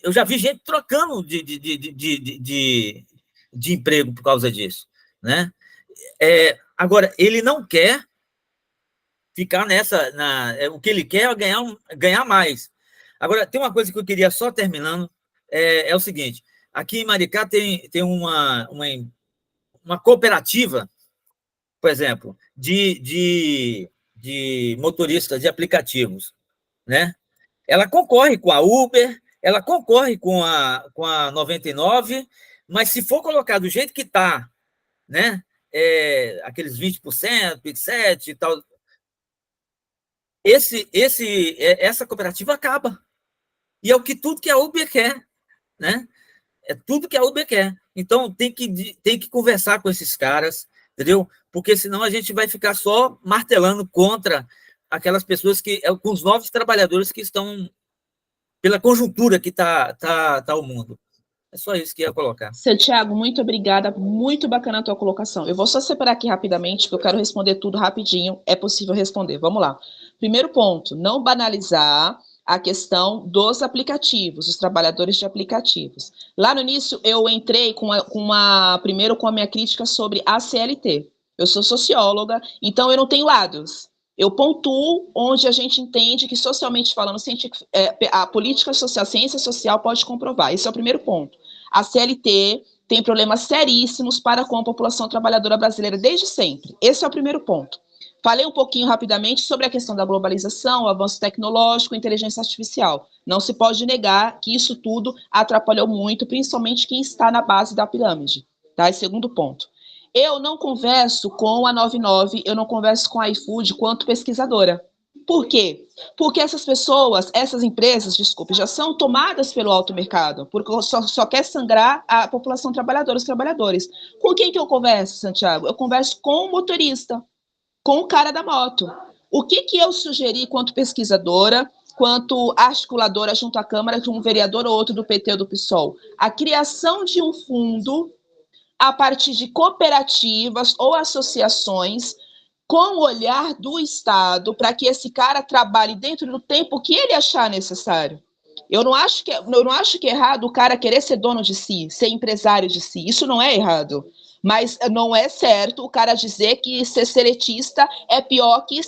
eu já vi gente trocando de emprego por causa disso, né? Agora, ele não quer ficar nessa... o que ele quer é ganhar mais. Agora, tem uma coisa que eu queria só terminando, é o seguinte, aqui em Maricá tem uma cooperativa, por exemplo, de motoristas de aplicativos, né? Ela concorre com a Uber, ela concorre com a 99, mas se for colocar do jeito que está, né? Aqueles 20%, 27% e tal, essa cooperativa acaba. E é tudo que a Uber quer, né? É tudo que a Uber quer. Então, tem que conversar com esses caras, entendeu? Porque senão a gente vai ficar só martelando contra aquelas pessoas com os novos trabalhadores que estão pela conjuntura que está o mundo. É só isso que eu ia colocar. Santiago, muito obrigada, muito bacana a tua colocação. Eu vou só separar aqui rapidamente, porque eu quero responder tudo rapidinho, é possível responder. Vamos lá. Primeiro ponto, não banalizar a questão dos aplicativos, os trabalhadores de aplicativos. Lá no início, eu entrei primeiro com a minha crítica sobre a CLT. Eu sou socióloga, então eu não tenho lados. Eu pontuo onde a gente entende que, socialmente falando, a política social, a ciência social pode comprovar. Esse é o primeiro ponto. A CLT tem problemas seríssimos para com a população trabalhadora brasileira desde sempre. Esse é o primeiro ponto. Falei um pouquinho rapidamente sobre a questão da globalização, o avanço tecnológico, inteligência artificial. Não se pode negar que isso tudo atrapalhou muito, principalmente quem está na base da pirâmide. Tá? Segundo ponto. Eu não converso com a 99, eu não converso com a iFood quanto pesquisadora. Por quê? Porque essas pessoas, essas empresas, desculpe, já são tomadas pelo alto mercado, porque só quer sangrar a população trabalhadora, os trabalhadores. Com quem que eu converso, Santiago? Eu converso com o motorista, com o cara da moto. O que eu sugeri quanto pesquisadora, quanto articuladora junto à Câmara de um vereador ou outro do PT ou do PSOL? A criação de um fundo a partir de cooperativas ou associações com o olhar do Estado para que esse cara trabalhe dentro do tempo que ele achar necessário. Eu não acho que é errado o cara querer ser dono de si, ser empresário de si. Isso não é errado. Mas não é certo o cara dizer que ser seletista é pior que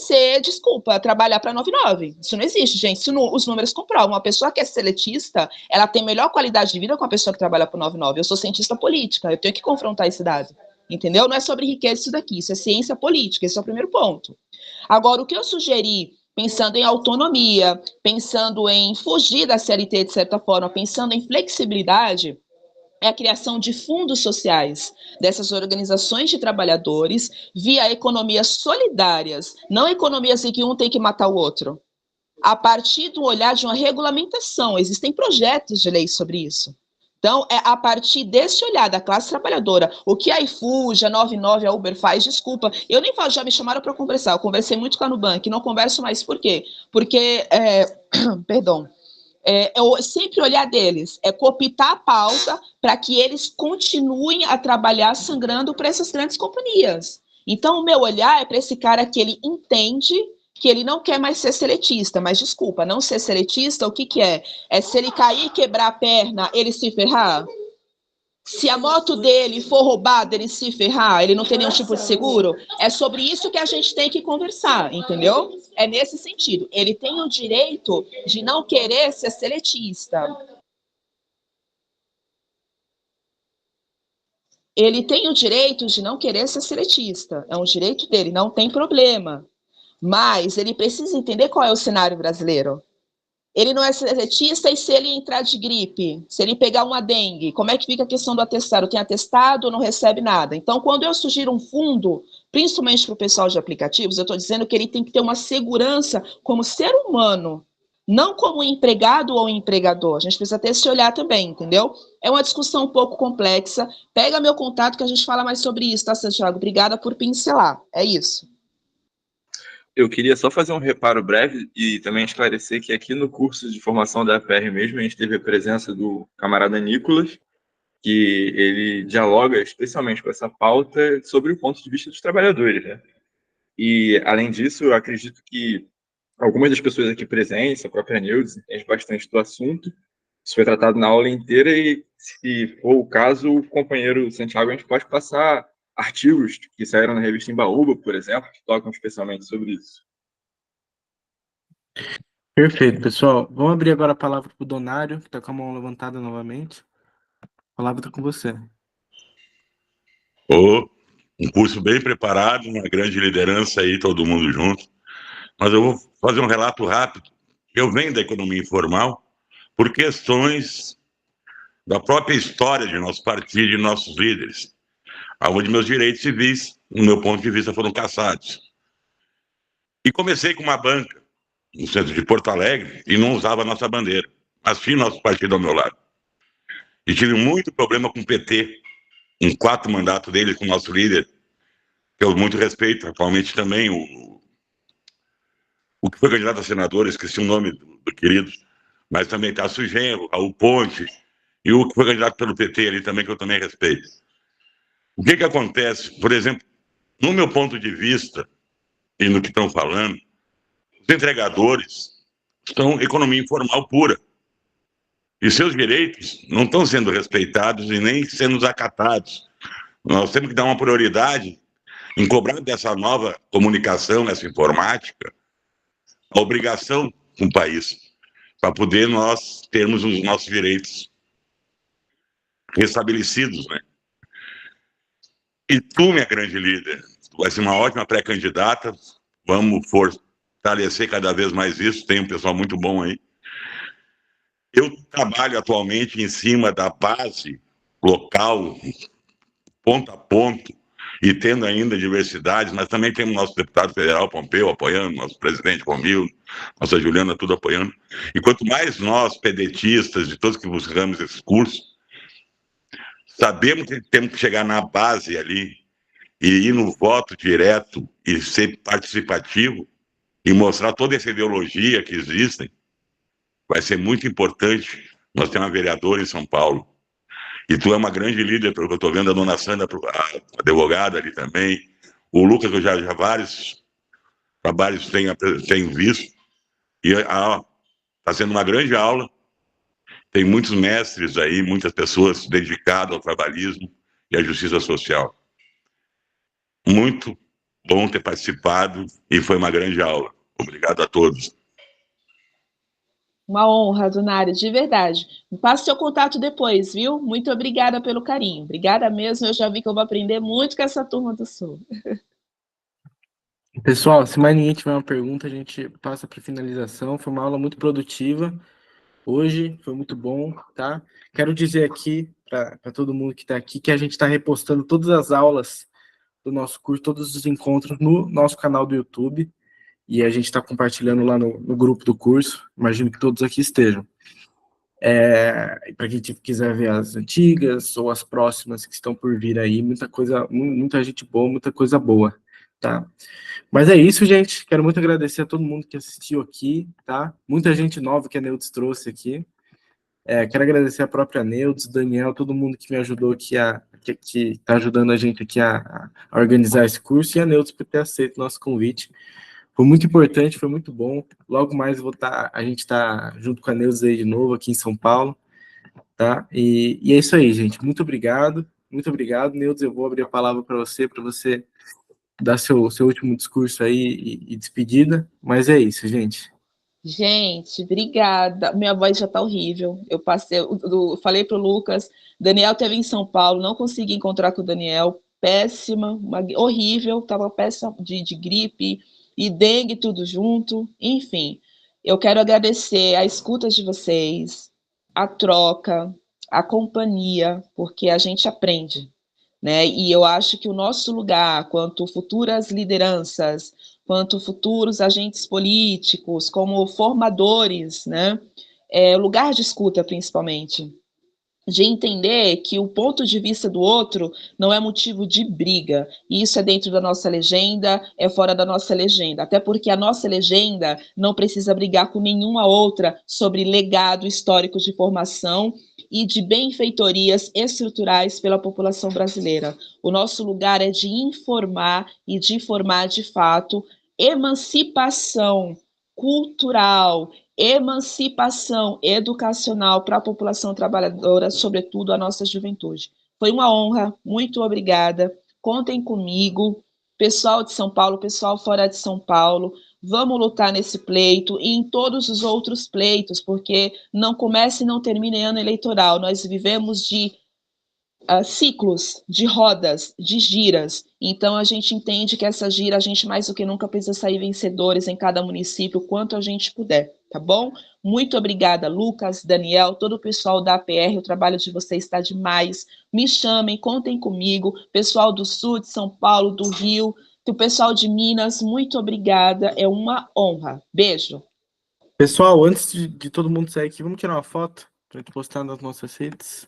trabalhar para 99. Isso não existe, gente. Os números comprovam. Uma pessoa que é seletista, ela tem melhor qualidade de vida com a pessoa que trabalha para 99. Eu sou cientista política, eu tenho que confrontar esse dado. Entendeu? Não é sobre riqueza isso daqui, isso é ciência política, esse é o primeiro ponto. Agora, o que eu sugeri, pensando em autonomia, pensando em fugir da CLT de certa forma, pensando em flexibilidade, é a criação de fundos sociais dessas organizações de trabalhadores via economias solidárias, não economias em que um tem que matar o outro. A partir do olhar de uma regulamentação, existem projetos de lei sobre isso. Então, é a partir desse olhar da classe trabalhadora, o que a iFood, a 99, a Uber faz, desculpa, eu nem falo, já me chamaram para conversar, eu conversei muito com a Nubank, não converso mais, por quê? Porque, eu sempre olhar deles, cooptar a pauta para que eles continuem a trabalhar sangrando para essas grandes companhias. Então, o meu olhar é para esse cara que ele entende que ele não quer mais ser seletista, mas desculpa, não ser seletista, o que é? É se ele cair e quebrar a perna, ele se ferrar? Se a moto dele for roubada, ele se ferrar, ele não tem nenhum tipo de seguro? É sobre isso que a gente tem que conversar, entendeu? É nesse sentido. Ele tem o direito de não querer ser seletista. ele tem o direito de não querer ser seletista, é um direito dele, não tem problema. Mas ele precisa entender qual é o cenário brasileiro. Ele não é seletista, e se ele entrar de gripe, se ele pegar uma dengue, como é que fica a questão do atestado? Tem atestado ou não recebe nada? Então, quando eu sugiro um fundo, principalmente para o pessoal de aplicativos, eu estou dizendo que ele tem que ter uma segurança como ser humano, não como empregado ou empregador. A gente precisa ter esse olhar também, entendeu? É uma discussão um pouco complexa. Pega meu contato que a gente fala mais sobre isso, tá, Santiago? Obrigada por pincelar. É isso. Eu queria só fazer um reparo breve e também esclarecer que aqui no curso de formação da APR mesmo, a gente teve a presença do camarada Nicolas, que ele dialoga especialmente com essa pauta sobre o ponto de vista dos trabalhadores, né? E, além disso, eu acredito que algumas das pessoas aqui presentes, a própria Neudes, entende bastante do assunto. Isso foi tratado na aula inteira e, se for o caso, o companheiro Santiago, a gente pode passar artigos que saíram na revista Embaúba, por exemplo, que tocam especialmente sobre isso. Perfeito, pessoal. Vamos abrir agora a palavra para o Donário, que está com a mão levantada novamente. A palavra está com você. Um curso bem preparado, uma grande liderança aí, todo mundo junto. Mas eu vou fazer um relato rápido. Eu venho da economia informal por questões da própria história de nosso partido e de nossos líderes, onde meus direitos civis, no meu ponto de vista, foram cassados. E comecei com uma banca no centro de Porto Alegre e não usava a nossa bandeira, mas tinha nosso partido ao meu lado. E tive muito problema com o PT, em 4 mandatos dele, com o nosso líder, que eu muito respeito, atualmente também, o que foi candidato a senador, esqueci o nome do querido, mas também Tasso Genro, o Ponte, e o que foi candidato pelo PT ali também, que eu também respeito. O que acontece? Por exemplo, no meu ponto de vista, e no que estão falando, os entregadores são economia informal pura. E seus direitos não estão sendo respeitados e nem sendo acatados. Nós temos que dar uma prioridade em cobrar dessa nova comunicação, nessa informática, a obrigação com o país, para poder nós termos os nossos direitos restabelecidos, né? E tu, minha grande líder, tu vai ser uma ótima pré-candidata, vamos fortalecer cada vez mais isso, tem um pessoal muito bom aí. Eu trabalho atualmente em cima da base local, ponto a ponto, e tendo ainda diversidades, mas também temos nosso deputado federal, Pompeu, apoiando, nosso presidente Romildo, nossa Juliana, tudo apoiando. E quanto mais nós, pedetistas, de todos que buscamos esse curso, sabemos que temos que chegar na base ali e ir no voto direto e ser participativo e mostrar toda essa ideologia que existem, vai ser muito importante. Nós temos uma vereadora em São Paulo, e tu é uma grande líder, pelo que eu estou vendo, a dona Sandra, a advogada ali também, o Lucas, eu já vários trabalhos tenho visto, e está sendo uma grande aula, tem muitos mestres aí, muitas pessoas dedicadas ao trabalhismo e à justiça social. Muito bom ter participado e foi uma grande aula. Obrigado a todos. Uma honra, Donário, de verdade. Me passa seu contato depois, viu? Muito obrigada pelo carinho. Obrigada mesmo, eu já vi que eu vou aprender muito com essa turma do Sul. Pessoal, se mais ninguém tiver uma pergunta, a gente passa para finalização. Foi uma aula muito produtiva. Hoje foi muito bom, tá? Quero dizer aqui para todo mundo que está aqui que a gente está repostando todas as aulas do nosso curso, todos os encontros no nosso canal do YouTube, e a gente está compartilhando lá no grupo do curso. Imagino que todos aqui estejam. Para quem quiser ver as antigas ou as próximas que estão por vir aí, muita coisa, muita gente boa, muita coisa boa, tá? Mas é isso, gente. Quero muito agradecer a todo mundo que assistiu aqui, tá? Muita gente nova que a Neudes trouxe aqui. Quero agradecer a própria Neudes, Daniel, todo mundo que me ajudou aqui, que está ajudando a gente aqui a organizar esse curso, e a Neudes por ter aceito o nosso convite. Foi muito importante, foi muito bom. Logo mais a gente está junto com a Neudes aí de novo, aqui em São Paulo, tá? E é isso aí, gente. Muito obrigado. Muito obrigado, Neudes. Eu vou abrir a palavra para você dar seu último discurso aí e despedida. Mas é isso, gente. Gente, obrigada. Minha voz já tá horrível. Eu falei pro Lucas, Daniel teve em São Paulo, não consegui encontrar com o Daniel. Péssima, horrível, tava péssima de gripe e dengue tudo junto. Enfim, eu quero agradecer a escuta de vocês, a troca, a companhia, porque a gente aprende, né? E eu acho que o nosso lugar, quanto futuras lideranças, quanto futuros agentes políticos, como formadores, né? Lugar de escuta, principalmente, de entender que o ponto de vista do outro não é motivo de briga. E isso é dentro da nossa legenda, é fora da nossa legenda. Até porque a nossa legenda não precisa brigar com nenhuma outra sobre legado histórico de formação e de benfeitorias estruturais pela população brasileira. O nosso lugar é de informar e de formar de fato emancipação cultural, emancipação educacional para a população trabalhadora, sobretudo a nossa juventude. Foi uma honra, muito obrigada. Contem comigo, pessoal de São Paulo, pessoal fora de São Paulo, vamos lutar nesse pleito e em todos os outros pleitos, porque não começa e não termina em ano eleitoral. Nós vivemos de ciclos, de rodas, de giras. Então, a gente entende que essa gira, a gente mais do que nunca precisa sair vencedores em cada município, quanto a gente puder, tá bom? Muito obrigada, Lucas, Daniel, todo o pessoal da APR, o trabalho de vocês está demais. Me chamem, contem comigo, pessoal do Sul, de São Paulo, do Rio, o pessoal de Minas, muito obrigada, é uma honra. Beijo. Pessoal, antes de todo mundo sair aqui, vamos tirar uma foto para gente postar nas nossas redes.